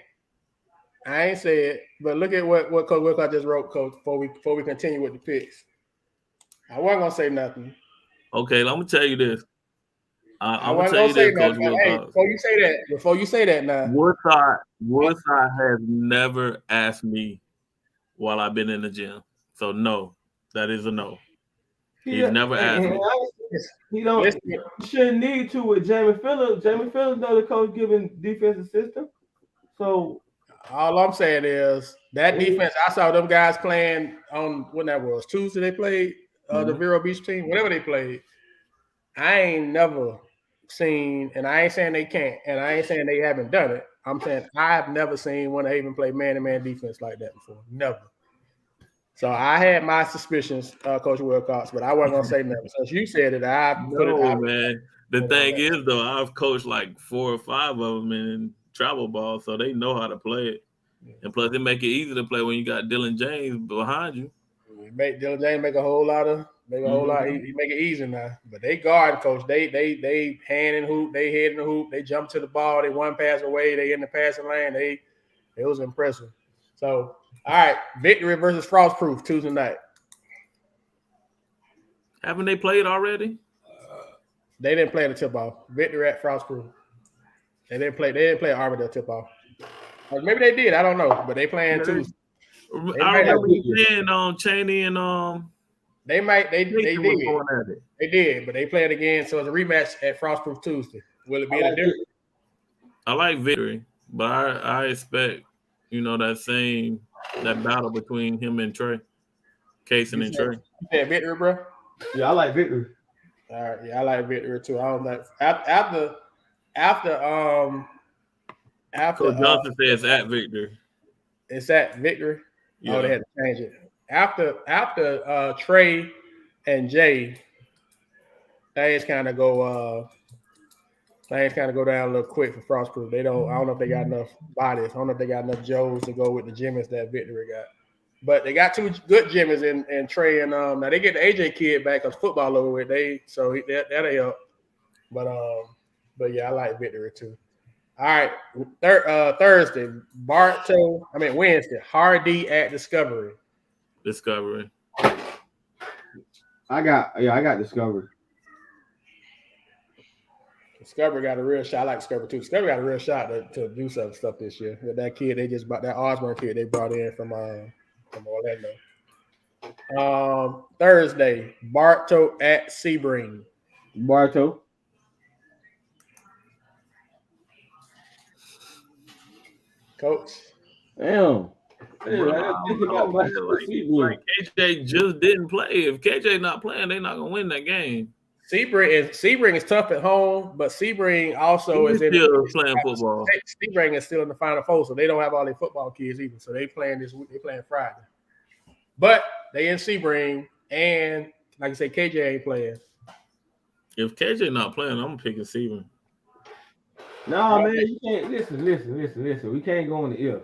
it, but look at what Coach Wilcox just wrote, Coach. Before we continue with the picks, I wasn't gonna say nothing. Okay, I'm gonna tell you this. I'm gonna tell you this, Coach Wilcox. Hey, before you say that now. Woodside has never asked me while I've been in the gym. So no, that is a no. He's never asked me. He shouldn't need to with Jamie Phillips. Jamie Phillips know the coach giving defensive system. So all I'm saying is that defense, I saw them guys playing on when that was Tuesday. They played the Vero Beach team, whatever they played. I ain't never seen, and I ain't saying they can't, and I ain't saying they haven't done it. I'm saying I've never seen Winter Haven play man-to-man defense like that before. Never. So I had my suspicions, Coach Wilcox, but I wasn't gonna say nothing. Since you said it, man. The thing is, though, I've coached like 4 or 5 of them in travel ball, so they know how to play it. Yeah. And plus, it make it easy to play when you got Dylan James behind you. Dylan James make a whole lot. He make it easy now. But they guard, Coach. They hand and hoop. They head in the hoop. They jump to the ball. They one pass away. They in the passing lane. It was impressive. So, all right, Victory versus Frostproof Tuesday night. Haven't they played already? They didn't play the tip off. Victory at Frostproof. They didn't play Arbor tip off. Or maybe they did. I don't know, but they playing Tuesday. I remember saying Cheney and they did. Going at it. They did, but they playing again, so it's a rematch at Frostproof Tuesday. Will it be a difference? I like Victory, but I expect that battle between him and Trey, Casey and Trey. You said Victory, bro? Yeah, I like Victory. All right, yeah, I like Victory too. I don't like after Coach Johnson says at Victory. It's at Victory. Yeah. Oh, they had to change it. After Trey and Jay, things kind of go down a little quick for Frostproof. I don't know if they got enough bodies. I don't know if they got enough Joes to go with the Jimmys that Victory got. But they got two good Jimmys in Trey and now they get the AJ kid back because football over with. That'll help. But yeah, I like Victory too. All right, Thursday, Wednesday, Hardy at Discovery. I got Discovery. Discovery got a real shot. I like Discovery too. Discovery got a real shot to do some stuff this year. With that kid, that Osborne kid they brought in from Orlando. Thursday, Bartow at Sebring. Bartow. Coach. Damn. Like KJ just didn't play. If KJ not playing, they're not gonna win that game. Sebring is tough at home, but Sebring also is still playing football. Sebring is still in the Final Four, so they don't have all their football kids either. So they playing this week. They playing Friday, but they in Sebring, and like I say, KJ ain't playing. If KJ not playing, I'm picking Sebring. No, man, you can't listen. We can't go on the if.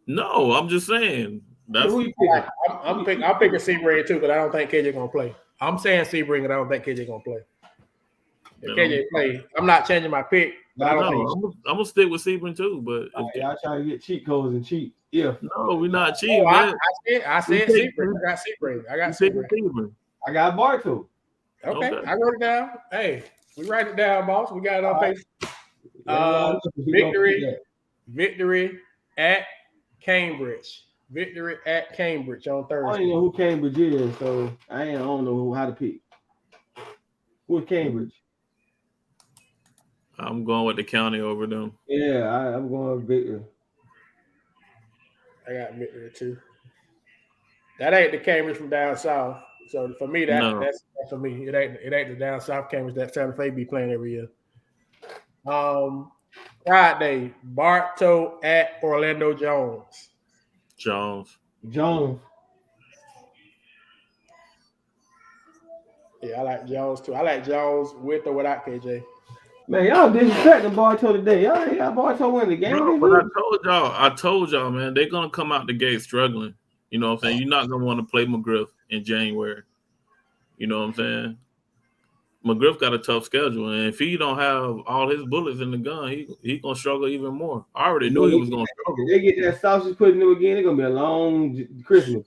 No, I'm just saying. That's I'm picking Sebring too, but I don't think KJ gonna play. I'm saying Sebring, and I don't think KJ gonna play. If KJ play, I'm not changing my pick. But I'm gonna stick with Sebring too. But y'all trying to get cheat codes and cheat. Yeah. No, we're not cheating. I said Sebring. I got Sebring. I got Bartow. Okay, I wrote it down. Hey, we write it down, boss. We got it on paper. Victory at Cambridge. Victory at Cambridge on Thursday. I don't even know who Cambridge is, so I don't know how to pick. Who's Cambridge? I'm going with the county over them. Yeah, I'm going with Victory. I got Victory too. That ain't the Cambridge from down south. So for me, that's for me. It ain't the down south Cambridge that Santa Fe be playing every year. Friday, Bartow at Orlando Jones. Jones. Yeah, I like Jones too. I like Jones with or without KJ. Man, y'all disrespecting Bartow today. Y'all Bartow win the game. No, but I told y'all, man, they're gonna come out the gate struggling. You know what I'm saying? You're not gonna want to play McGriff in January. You know what I'm saying? McGriff got a tough schedule, and if he don't have all his bullets in the gun, he gonna struggle even more. I already knew he was gonna struggle. They get that sausage put in them again. It's gonna be a long Christmas.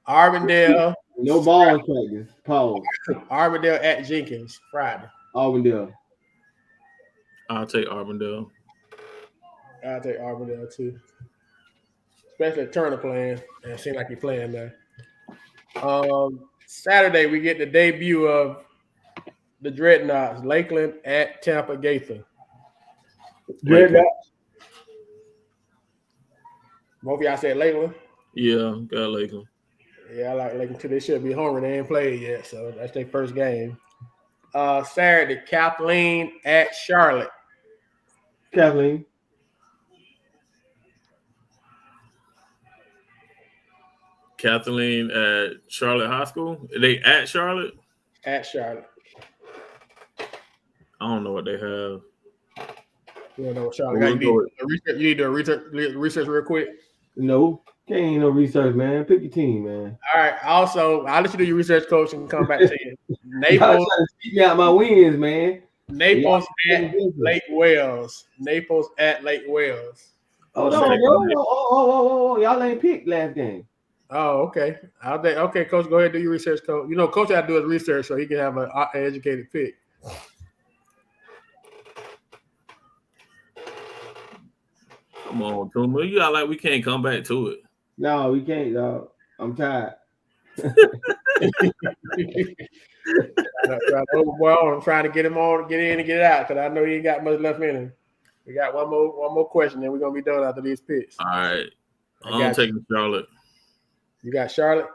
Arvindale. No ball practice. Pause. Arvindale at Jenkins Friday. Arvindale. I'll take Arvindale. I'll take Arvindale too. Especially Turner playing. It seems like he's playing there. Saturday, we get the debut of the Dreadnoughts, Lakeland at Tampa Gaither. Dreadnoughts. Both of y'all said Lakeland? Yeah, got Lakeland. Yeah, I like Lakeland too. They should be hungry. They ain't played yet, so that's their first game. Saturday, Kathleen at Charlotte. Kathleen at Charlotte High School. Are they at Charlotte? At Charlotte. I don't know what they have. You don't know what Charlotte got. You need to do research real quick. No, ain't no research, man. Pick your team, man. All right. Also, I'll let you do your research, coach, and come back to you. Naples. Keep out my wins, man. Naples at Lake Wales. Naples at Lake Wales. Hold on, y'all ain't picked last game. Oh, okay. Okay, coach, go ahead and do your research, coach. You know, coach had to do his research so he can have an educated pick. Come on, Tuma. You got like we can't come back to it. No, we can't, dog. I'm tired. I'm trying to get him on, get in and get it out because I know he ain't got much left in him. We got one more question, then we're gonna be done after these picks. All right. I'm taking Charlotte. You got Charlotte?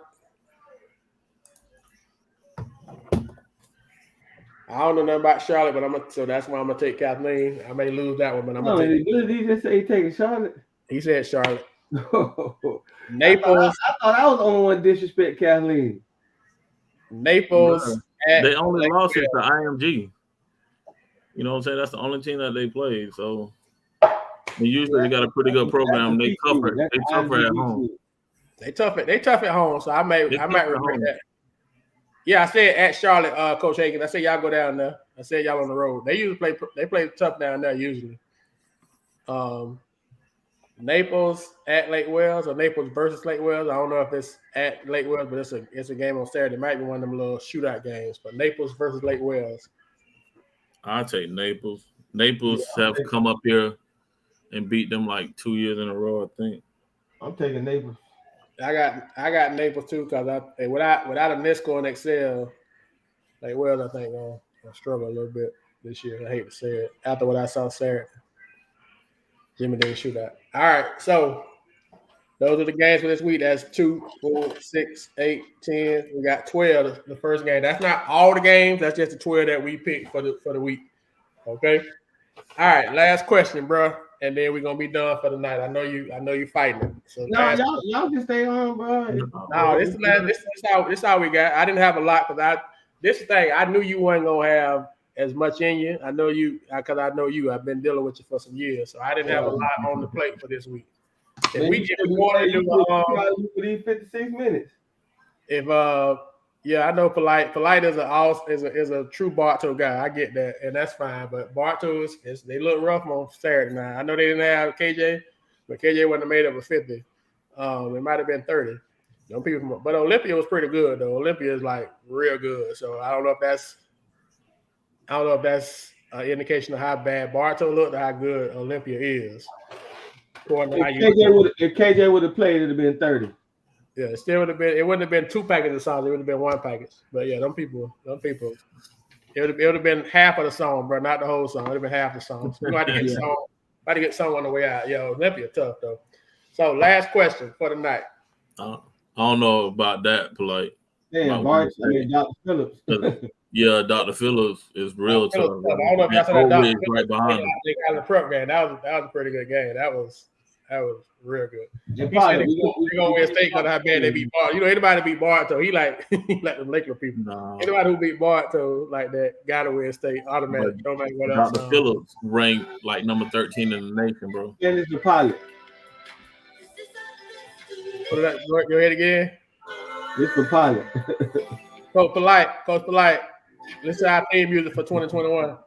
I don't know nothing about Charlotte, but so that's why I'm gonna take Kathleen. I may lose that one, but I'm gonna take. Did he just say he taking Charlotte? He said Charlotte. Naples. I thought I was the only one disrespect Kathleen. Naples. They only lost it to IMG. You know what I'm saying? That's the only team that they played. So usually they got a pretty good program. They tougher. They tougher at home. They tough at home. So I might regret that. Yeah, I said at Charlotte, Coach Hagan. I said y'all go down there. I said y'all on the road. They usually play tough down there usually. Naples at Lake Wells or Naples versus Lake Wells. I don't know if it's at Lake Wells, but it's a game on Saturday. It might be one of them little shootout games. But Naples versus Lake Wells. I'll take Naples. Naples have come up here and beat them like 2 years in a row, I think. I'm taking Naples. I got Naples too because without a Nisco and Excel, Lake Wells I think gonna struggle a little bit this year. I hate to say it after what I saw Saturday. Jimmy didn't shoot out. All right, so those are the games for this week. That's 2, 4, 6, 8, 10. We got 12. The first game. That's not all the games. That's just the 12 that we picked for the week. Okay. All right. Last question, bro, and then we're gonna be done for the night. I know you fighting it. So no, y'all can stay on, bro. No, this is how we got. I didn't have a lot because I knew you weren't gonna have as much in you. I know you because I know you. I've been dealing with you for some years, so I didn't have a lot on the plate for this week. If we get more to do, these 56 minutes. If I know Polite is a true Bartow guy. I get that, and that's fine. But Bartow they look rough on Saturday night. I know they didn't have KJ, but KJ wouldn't have made up a 50. It might have been 30. But Olympia was pretty good though. Olympia is like real good. So I don't know if that's an indication of how bad Bartow looked or how good Olympia is. If KJ would have played, it'd have been 30. Yeah, it still would have been. It wouldn't have been 2 packages of songs. It would have been 1 package. But yeah, them people. It would have been half of the song, bro, not the whole song. It would have been half the song. So we had to get song on the way out. Yo, Olympia tough though. So last question for the night. I don't know about that, Polite. Damn, Dr. Phillips. Yeah, Dr. Phillips is real tough. I don't know if that's that Dr. right behind him. They got the prep game. That was a pretty good game. That was real good. He said they're gonna win state because how bad they beat Bart. You know, anybody beat Bartow, he like the Laker people. No. Anybody who beat Bartow like that gotta win state automatic. Don't matter what else. Dr. Phillips ranked like number 13 in the nation, bro. And it's the pilot. Put it up, your head again. It's the pilot. Coach Polite. Listen to our theme music for 2021.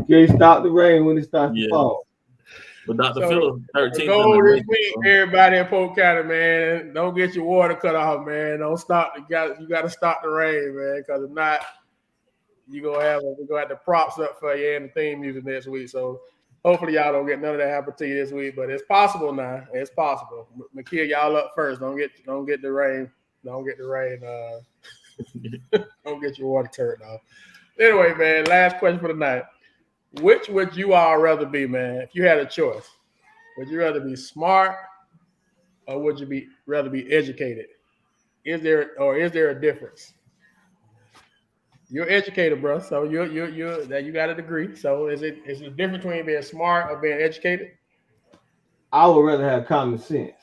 Can't stop the rain when it starts to fall. But Dr. Phillips, 13. Go this week, everybody in Polk County, man. Don't get your water cut off, man. Don't stop. You got to stop the rain, man. Because if not, we're gonna have the props up for you and the theme music next week. So hopefully y'all don't get none of that happen to you this week. But it's possible now. It's possible. McKill, y'all up first. Don't get the rain. Don't get the rain. Don't get your water turned off. Anyway, man. Last question for the night. Which would you all rather be, man? If you had a choice, would you rather be smart or would you rather be educated? Is there a difference? You're educated, bro. So you got a degree. So is it a difference between being smart or being educated? I would rather have common sense.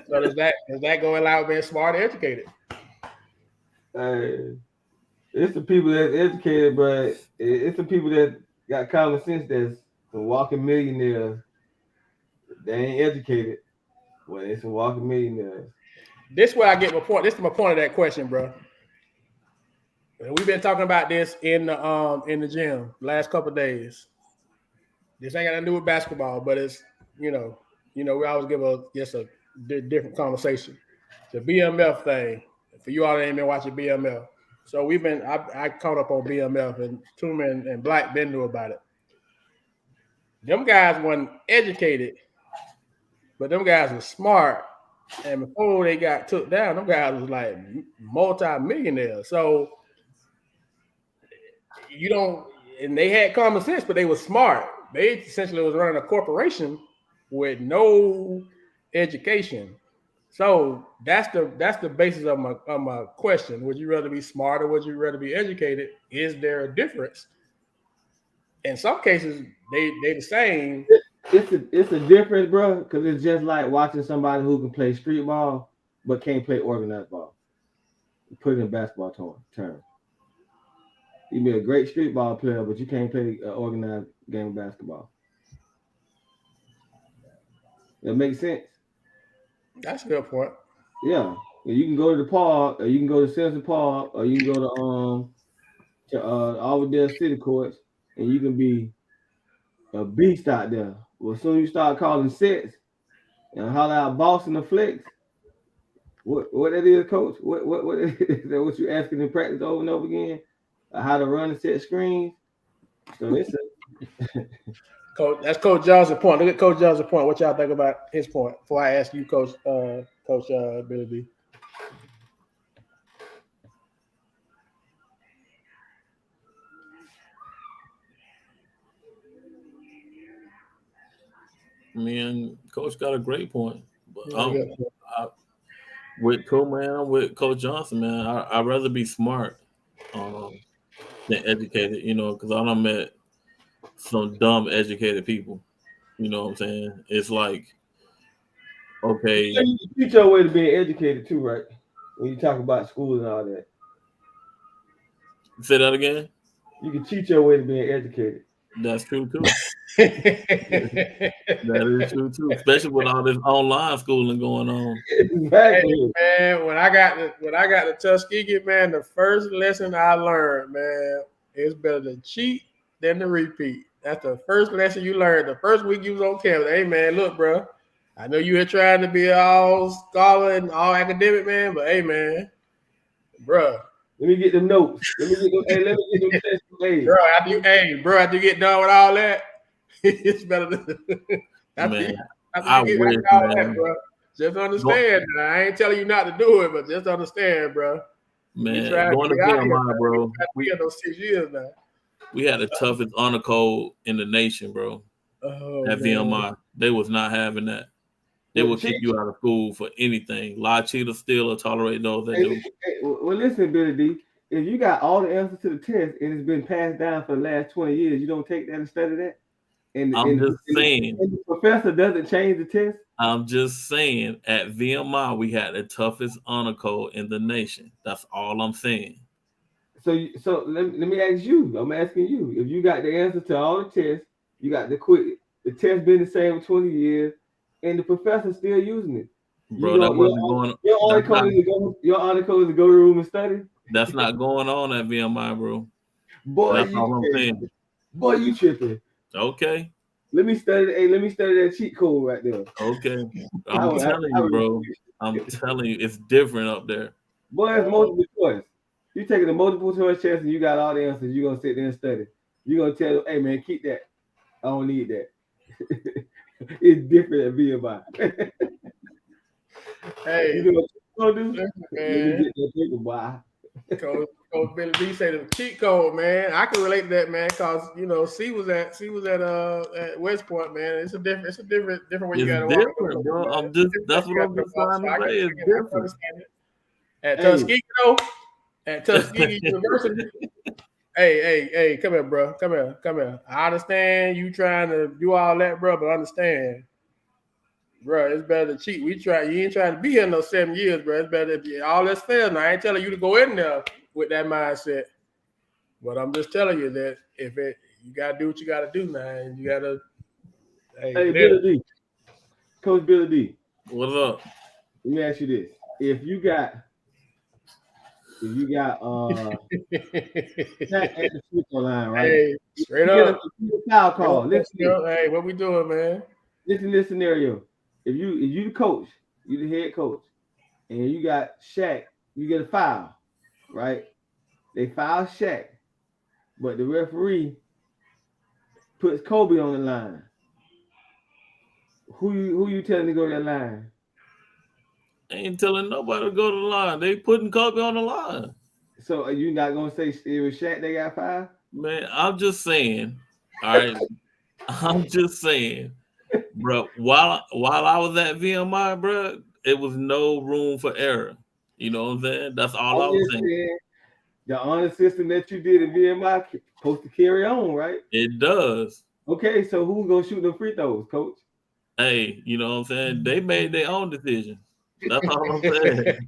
So does that go allow being smart or educated? It's the people that's educated, but it's the people that got common sense that's a walking millionaire. They ain't educated. Well, it's a walking millionaire. This is where I get my point. This is my point of that question, bro. We've been talking about this in the gym the last couple of days. This ain't got nothing to do with basketball, but it's we always give a different conversation. The BMF thing. For you all that ain't been watching BMF, so I caught up on BMF, and Tooman and Black Ben knew about it. Them guys weren't educated, but them guys were smart. And before they got took down, them guys was like multi-millionaires. So you don't, and they had common sense, but they were smart. They essentially was running a corporation with no education. So that's the basis of my question. Would you rather be smart or would you rather be educated? Is there a difference? In some cases, they the same. It's a difference, bro, because it's just like watching somebody who can play street ball but can't play organized ball. Put it in basketball terms. You be a great street ball player, but you can't play an organized game of basketball. That makes sense. That's a good point. Yeah, you can go to the park, or you can go to Simpson Park, or you can go to Alverdale City Courts, and you can be a beast out there. Well, as soon as you start calling sets and holler out boss and the flex, what that is, coach? What is that? What you asking in practice over and over again? How to run and set screens? So it's Coach, that's Coach Johnson's point. Look at Coach Johnson's point. What y'all think about his point? Before I ask you, Coach Billy B. I mean, Coach got a great point. But with Coleman, with Coach Johnson, man, I'd rather be smart than educated, because I done met some dumb educated people. You know what I'm saying? It's like, okay. You teach your way to being educated too, right? When you talk about school and all that. Say that again? You can cheat your way to being educated. That's true too. That is true too, especially with all this online schooling going on. Exactly. Hey, man, when I got to Tuskegee, man, the first lesson I learned, man, it's better to cheat than to repeat. That's the first lesson you learned. The first week you was on campus. Hey, man, look, bro, I know you were trying to be all scholar and all academic, man, but hey, man, bro. Let me get them notes. Let me get them tests. Hey. Bro, after you get done with all that, it's better than I wish, man. Bro. Just understand. I ain't telling you not to do it, but just understand, bro. Man, going to VMI, bro. We had those 6 years now. We had the toughest honor code in the nation, bro. At VMI. They was not having that. They will kick you out of school for anything. Lie, cheat, or steal, or tolerate those that do. Well, listen, Billy D. If you got all the answers to the test and it's been passed down for the last 20 years, you don't take that and study that? I'm just saying. And the professor doesn't change the test? I'm just saying, at VMI, we had the toughest honor code in the nation. That's all I'm saying. So let me ask you. I'm asking you. If you got the answer to all the tests, you got the test been the same for 20 years, and the professor's still using it. Bro, that wasn't going on. Your honor code is to go to the room and study? That's not going on at VMI, bro. Boy, that's all I'm saying. Boy, you tripping. Okay. Let me study that cheat code right there. Okay. I'm telling you, bro. I'm telling you, it's different up there. Boy, it's multiple choice. You taking the multiple choice test and you got all the answers. You're going to sit there and study. You're going to tell them, hey, man, keep that. I don't need that. It's different at VMI. Hey, you know what you're going to do? Man. Get that paper, boy. Coach Billy B say the cheat code, man. I can relate to that, man, because C was at West Point, man. It's a different way you gotta walk. Different, bro. That's what I'm just trying to say. It's different. At Tuskegee, though, at Tuskegee University. Hey, come here, bro. Come here. I understand you trying to do all that, bro, but understand. Bro, it's better to cheat. You ain't trying to be here no 7 years, bro. It's better if all that's fair. Now, I ain't telling you to go in there with that mindset. But I'm just telling you that you gotta do what you gotta do, man. You gotta Hey, Billy D. Coach Billy D. What's up? Let me ask you this. If you got at the free throw line, right? Hey, straight up. Foul call. Listen, hey, what we doing, man? Listen to this scenario. If you the coach, you the head coach, and you got Shaq you get a foul, right? They foul Shaq, but the referee puts Kobe on the line. Who you telling to go to that line? Ain't telling nobody to go to the line. They putting Kobe on the line. So are you not gonna say it was Shaq they got five? Man, I'm just saying. All right. I'm just saying, bro. While I was at VMI, bro, it was no room for error. You know what I'm saying? That's all I was saying. The honor system that you did at VMI supposed to carry on, right? It does. Okay, so who's gonna shoot the free throws, coach? Hey, you know what I'm saying? They made their own decision. That's all I'm saying.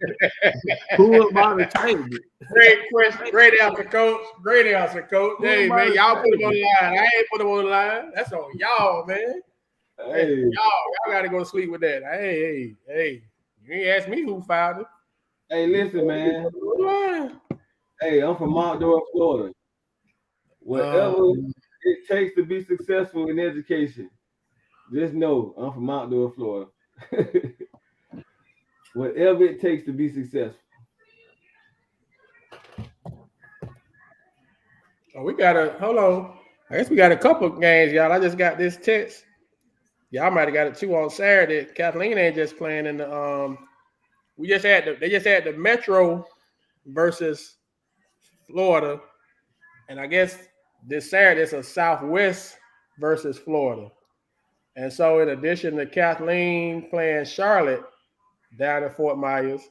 Who am I to change it? Great question. Great answer, coach. Great answer, coach. Hey, man, y'all put them on the line. I ain't put them on the line. That's on y'all, man. Hey, y'all got to go to sleep with that. Hey, you ain't ask me who fouled it. Hey, listen, man. Hey, I'm from Mount Dora, Florida. Whatever it takes to be successful in education, just know I'm from Mount Dora, Florida. Whatever it takes to be successful. Oh, we got hold on. I guess we got a couple games, y'all. I just got this text. Y'all might have got it too on Saturday. Kathleen ain't just playing in the they just had the Metro versus Florida. And I guess this Saturday it's a Southwest versus Florida. And so in addition to Kathleen playing Charlotte down in Fort Myers,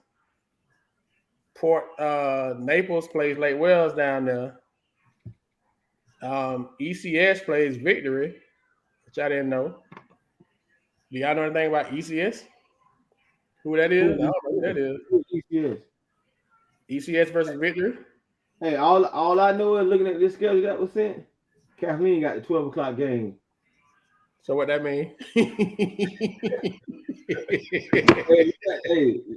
Naples plays Lake Wells down there. ECS plays Victory, which I didn't know. Do y'all know anything about ECS? Who that is? I don't know who that is. ECS. ECS versus Victory. Hey, all I know is looking at this schedule that was sent, Kathleen got the 12 o'clock game. So what that mean? hey,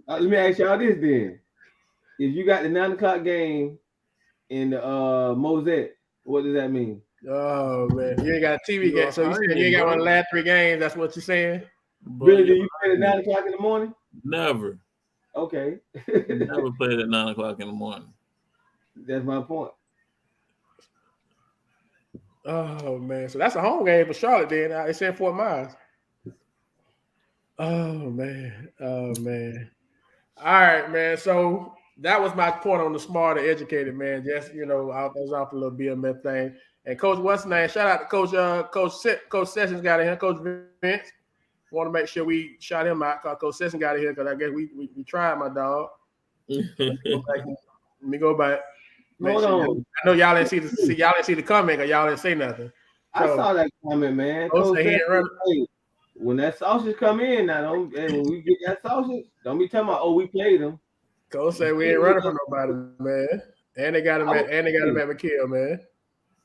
let me ask y'all this then. If you got the 9 o'clock game in the Mosaic, what does that mean? Oh man, you ain't got a TV game. So you said you ain't got one of the last 3 games. That's what you're saying? Billy, do you play at 9 o'clock in the morning? Never. Okay. Never played at 9 o'clock in the morning. That's my point. Oh man, so that's a home game for Charlotte. Then it's in Fort Myers. Oh man. All right, man. So that was my point on the smarter educated man. Just I was off a little BMF thing. And Coach, what's his name? Shout out to Coach Sessions got in here. Coach Vince. Want to make sure we shout him out because Coach Sessions got in here because I guess we tried my dog. Let me go back. Hold on. I know y'all didn't see the comment because y'all didn't say nothing. So, I saw that comment, man. Coach Sessions, when that sausage come in, when we get that sausage, don't be talking about we played them. Coach say we ain't running for nobody, man. And they got him at McKill, man.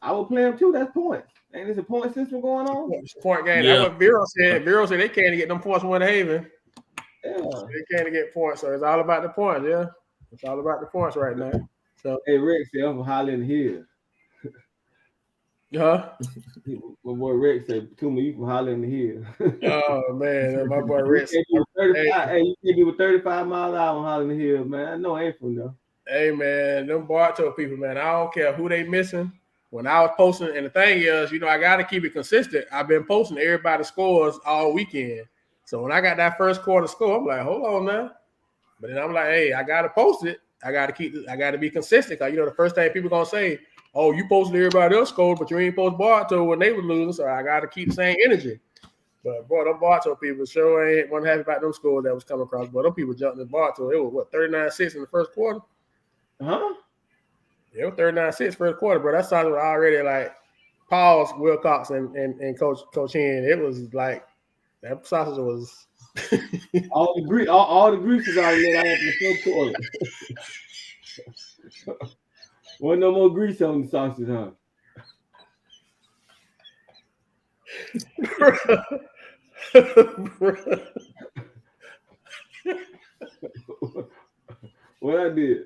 I will play him too. That's points. Ain't there's a point system going on? It's point game. Yeah. That's what Vero said. Vero said they can't get them points from Winter Haven. Yeah. So they can't get points. So it's all about the points, yeah. It's all about the points right now. So hey, Rick said I'm from Highland Hills. Huh? My boy Rick said to me, you from Highland Hills. Oh man, my boy Rick. You can't be with 35 miles an hour on Highland Hills, man. I know I ain't from there. Hey man, them Bartow people, man. I don't care who they missing. When I was posting, and the thing is, I got to keep it consistent. I've been posting everybody's scores all weekend. So when I got that first quarter score, I'm like, hold on now. But then I'm like, hey, I got to post it. I got to be consistent. Because, the first thing people going to say, oh, you posted everybody else score, but you ain't post Bartow when they were losing. So I got to keep the same energy. But, boy, them Bartow people sure ain't wasn't happy about them scores that was coming across. But them people jumped in Bartow. It was, 39-6 in the first quarter? Huh? It was 39-6 first quarter, bro. That sounded already like Paul's Wilcox and Coach Hen. It was like that sausage was all the grease is already let out in the first quarter. Wasn't no more grease on the sausage, huh? What I did?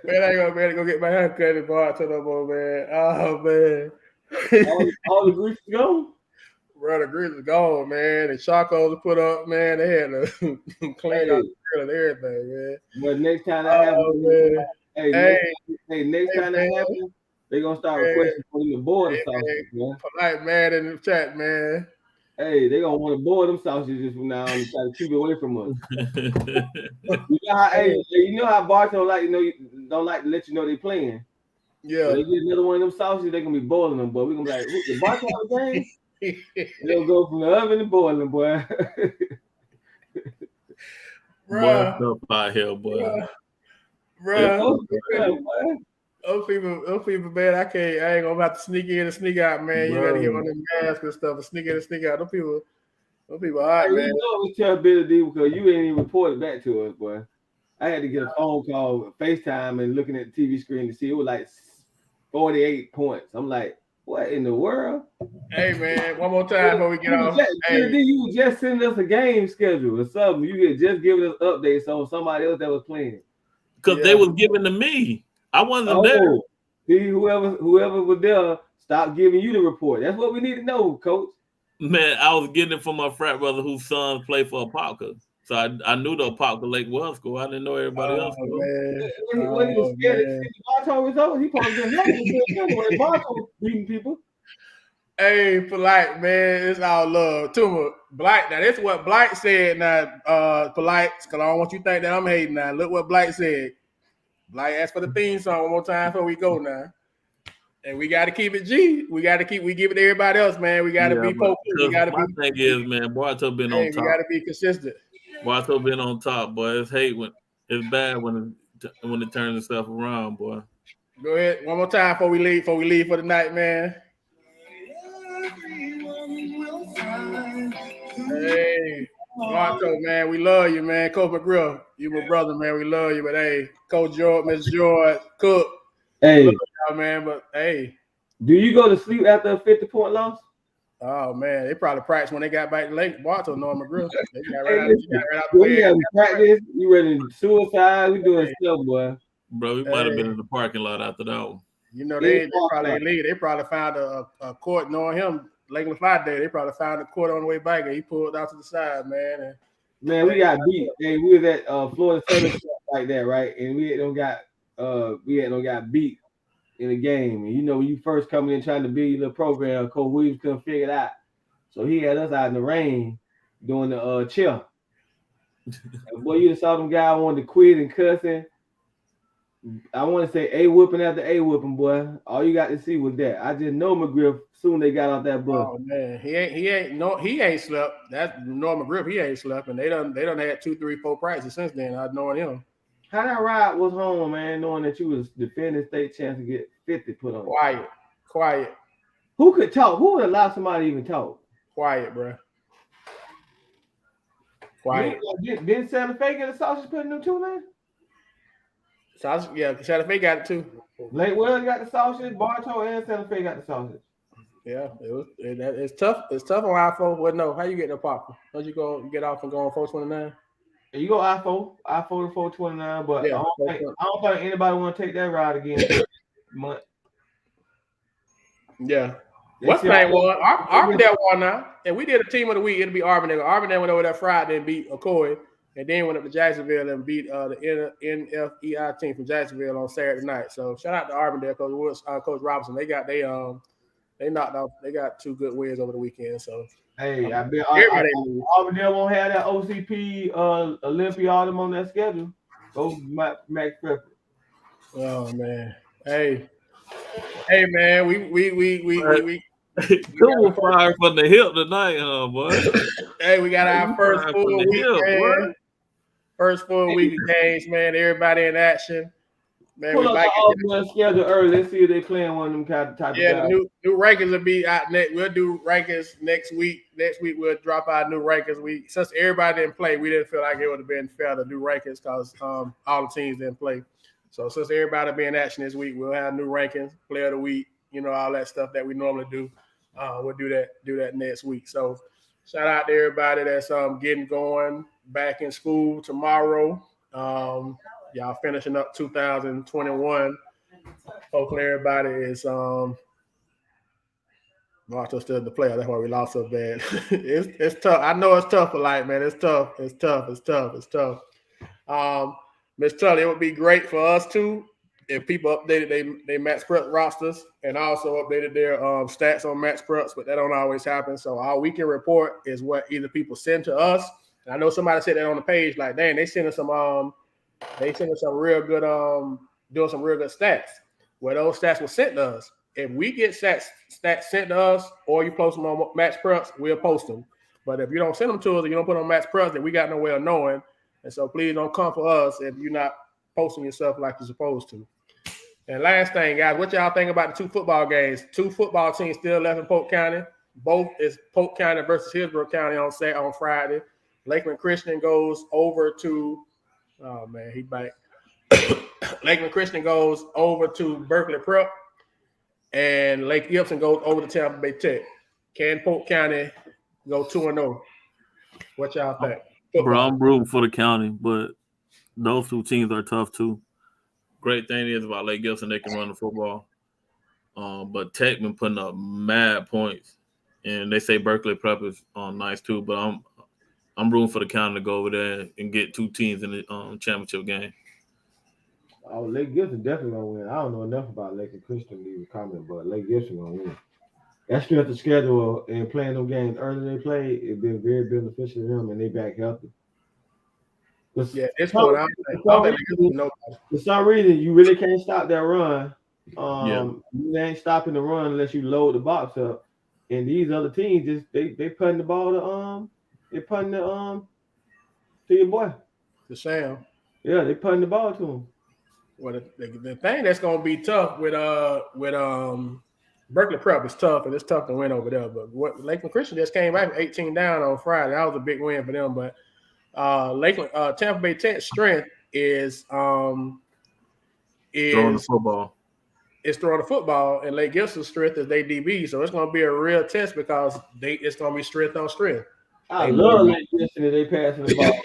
Man, I ain't gonna go get my hair cut in Bartow no more, man. Oh man. all the grease is gone? Bro, the Grizzlies gone, man. The Charcoals put up, man. They had to clean out the grill and everything, man. But next time that happens, Man. next time that happens, they're gonna start requesting for you to board the sausages, man. Polite man in the chat, man. Hey, they gonna want to board them sausages from now on and try to keep it away from us. You know how bars don't like to let you know they playing. Yeah. So they get another one of them sausages, they gonna be boiling them, but we gonna be like, the bar have a game? They'll go from the oven to boiling, boy. Boy, stuff out here, boy. Bro. Those people, man, I ain't gonna have to sneak in and sneak out, man. You gotta get on them masks and stuff and sneak in and sneak out. Those people hot, man. You know it's terribility because you ain't even reported back to us, boy. I had to get a phone call, FaceTime, and looking at the TV screen to see it was like 48 points. I'm like, what in the world? Hey, man, one more time before we get off. You was just sending us a game schedule or something. You could just giving us updates on somebody else that was playing. Because they was giving to me. I wasn't there. See, whoever was there, stop giving you the report. That's what we need to know, Coach. Man, I was getting it from my frat brother whose son played for Apopka. So I knew the Apopka Lake was school. I didn't know everybody else. When he was scared to see the Bartow results, he probably just Bartow beating people. Hey, Polite, man, it's all love. Tuma, Blight. Now, that's what Blight said. Now, Polite, because I don't want you to think that I'm hating. Now, look what Blight said. Blight asked for the theme song one more time before we go now. And we got to keep it G. We give it to everybody else, man. We got to be focused. My thing is, man, Bartow been on top. We got to be consistent. Bartow been on top, boy. It's bad when it turns itself around, boy. Go ahead one more time before we leave for the night, man. Hey, Bartow, man, we love you, man. Coach McGrill, you my brother, man. We love you, but hey, Coach George, Miss George, Cook. Hey, y'all, man, but hey. Do you go to sleep after a 50-point loss? Oh man, they probably practiced when they got back to Lake Bartow, knowing McGrill. They got right out the way. We practice. You ready to suicide? We doing stuff, boy. Bro, we might have been in the parking lot after that one. You know, they probably leave. They probably found a court knowing him. Lakeland Fly Day, they probably found a court on the way back, and he pulled out to the side, man. Man, we got beat. Hey, we was at Florida Southern like that, right? And we don't got beat in the game. And you know, when you first coming in trying to build your little program, Coach Williams couldn't figure it out. So he had us out in the rain doing the chill. Boy, you saw them guys wanted to quit and cussing. I want to say A whooping after A whooping, boy. All you got to see was that. I just know McGriff soon they got off that bus. Oh man, he ain't slept. That's Norman McGriff. He ain't slept, and they done had 2, 3, 4 practices since then. I knowing him. How that ride was home, man, knowing that you was defending state chance to get 50 put on. Quiet. Who could talk? Who would allow somebody to even talk? Quiet, bro. Quiet. Didn't Santa Fe get a sausage put in them too, man? Yeah, Santa Fe got it too. Lake Wells got the sausage. Bartow and Santa Fe got the sausage. Yeah, it's tough. It's tough on I-4. Well, no, how you get the popcorn? Don't you go get off and go on 429? You go I-4 to 429, but yeah, I don't think anybody want to take that ride again. Yeah. What's name was Arbondale won now, and we did a team of the week. It'll be Arbondale. Arbondale went over there Friday and beat Ocoee, and then went up to Jacksonville and beat the NFEI team from Jacksonville on Saturday night. So shout out to Arbondale, Coach Robinson. They knocked out. They got 2 good wins over the weekend. So hey, I bet Arbondale won't have that OCP Olympiad on that schedule. Go Max Prepper. Oh man, hey man, we Double fire from the hip tonight, huh, boy? Hey, we got our first full week, man. First full week of games, man. Everybody in action. Man, pull up the schedule early. Let's see if they playing one of them type of guys. The new rankings will be out next. We'll do rankings next week. Next week we'll drop our new rankings. Since everybody didn't play, we didn't feel like it would have been fair to do rankings because all the teams didn't play. So since everybody be in action this week, we'll have new rankings, player of the week, all that stuff that we normally do. We'll do that next week. So shout out to everybody that's getting going back in school tomorrow. Y'all finishing up 2021. Hopefully everybody is Bartow still in the playoff. That's why we lost so bad. it's tough. I know it's tough for life, man. It's tough. It's tough. It's tough. It's tough. Miss Tully, it would be great for us too if people updated they Max Prep rosters and also updated their stats on Max Preps, but that don't always happen. So our weekend report is what either people send to us. And I know somebody said that on the page, like, dang, they send us some real good doing some real good stats. Where those stats were sent to us. If we get stats sent to us or you post them on Max Preps, we'll post them. But if you don't send them to us or you don't put them on Max Preps, then we got no way of knowing. And so please don't come for us if you're not posting yourself like you're supposed to. And last thing, guys, what y'all think about the 2 football games? 2 football teams still left in Polk County. Both is Polk County versus Hillsborough County on Friday. Lakeland Christian goes over to he back. Lakeland Christian goes over to Berkeley Prep, and Lake Gibson goes over to Tampa Bay Tech. Can Polk County go 2-0? What y'all think? Bro, I'm rooting for the county, but those 2 teams are tough too. Great thing is about Lake Gibson, they can run the football. But Tech been putting up mad points, and they say Berkeley Prep is nice too. But I'm rooting for the county to go over there and get 2 teams in the championship game. Oh, Lake Gibson definitely gonna win. I don't know enough about Lake and Christian to even comment, but Lake Gibson gonna win. That strength of schedule and playing them games early they play, it's been very beneficial to them, and they back healthy. Yeah, it's going out. For some reason, you really can't stop that run. You ain't stopping the run unless you load the box up. And these other teams just they putting the ball to to your boy. To Sam. Yeah, they putting the ball to him. Well, the thing that's gonna be tough with Berkeley Prep is tough, and it's tough to win over there. But what Lakeland Christian just came back 18 down on Friday. That was a big win for them. But Tampa Bay Tech's strength is throwing the football. It's throwing the football, and Lake Gibson's strength is they DB. So it's going to be a real test because it's going to be strength on strength. I love Lake Gibson that they passing the ball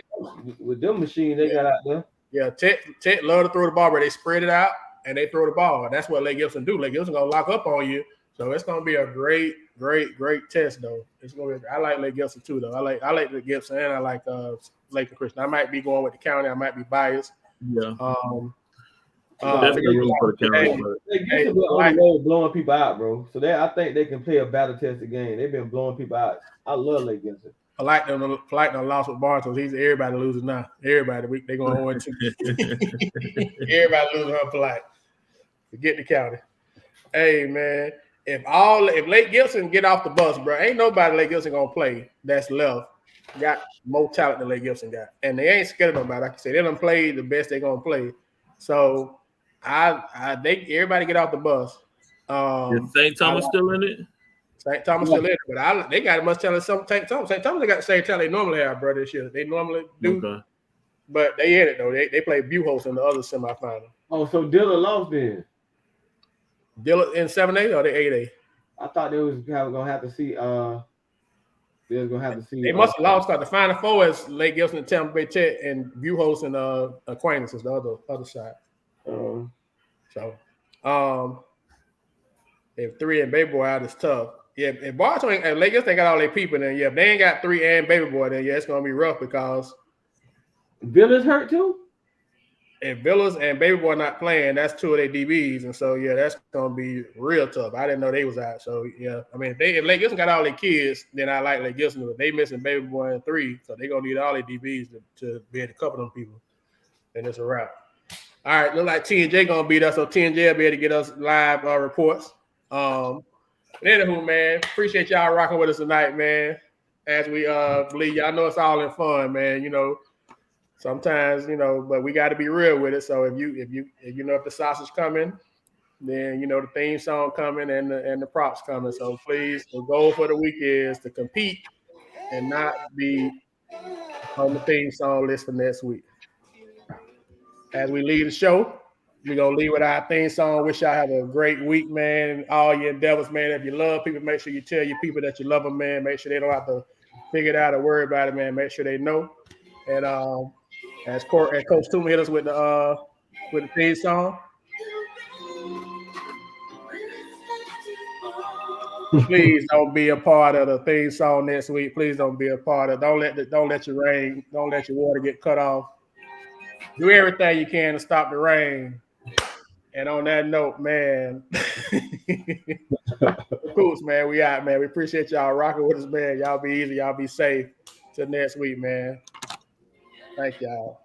with them machines they got out there. Yeah, Tech love to throw the ball, but they spread it out and they throw the ball. And that's what Lake Gibson do. Lake Gibson going to lock up on you. So it's going to be a great test, though. It's going to be. I like Lake Gibson too, though. I like Lake Gibson and I like Lake and Christian. I might be going with the county. I might be biased. Yeah. Definitely for the county. Lake Gibson been on the road blowing people out, bro. So I think they can play a battle tested game. They've been blowing people out. I love Lake Gibson. I like them lost with Bartow. Everybody loses now. Everybody they going 1-2. Everybody losing her Polite. Forget the county. Hey man. If Lake Gibson get off the bus, bro, ain't nobody Lake Gibson gonna play that's left got more talent than Lake Gibson got, and they ain't scared of nobody. Like I said, they done play the best they gonna play. So everybody get off the bus. Is St. Thomas still in it? St. Thomas still in it, but they got as much talent as St. Thomas. St. Thomas they got the same talent they normally have, bro. This year they normally do, but they in it though. They played Buchholz in the other semifinal. Oh, so Dillon lost then. Dillon in 7A or they 8A? I thought they was gonna have to see. They was gonna have to see. They must have lost. Because the Final Four is Lake Gibson and Tampa Bay Tech and Buchholz and Acquaintances, the other side. If 3 and Baby Boy out is tough. Yeah, if Bartow and Lake Gibson got all their people, then if they ain't got 3 and Baby Boy, then it's gonna be rough because Villas hurt too. If Villas and Baby Boy not playing, that's 2 of their DBs, and so that's gonna be real tough. I didn't know they was out, so I mean, if Lake Gibson got all their kids, then I like Lake Gibson. But they missing Baby Boy and 3, so they gonna need all their DBs to be able to cover them people. And it's a wrap. All right, look like T&J gonna beat us, so T&J will be able to get us live reports. Anywho, man, appreciate y'all rocking with us tonight, man. As we believe y'all know it's all in fun, man. Sometimes, but we got to be real with it. So if the sausage coming, then the theme song coming and the props coming. So please, the goal for the week is to compete and not be on the theme song list for next week. As we leave the show, we're gonna leave with our theme song. Wish y'all have a great week, man. All your endeavors, man. If you love people, make sure you tell your people that you love them, man. Make sure they don't have to figure it out or worry about it, man. Make sure they know. And as Coach Toomey hit us with the theme song. Please don't be a part of the theme song next week. Please don't be a part of. Don't let your water get cut off. Do everything you can to stop the rain. And on that note, man, Coots, man, we out, man. We appreciate y'all rocking with us, man. Y'all be easy. Y'all be safe. Till next week, man. Thank y'all.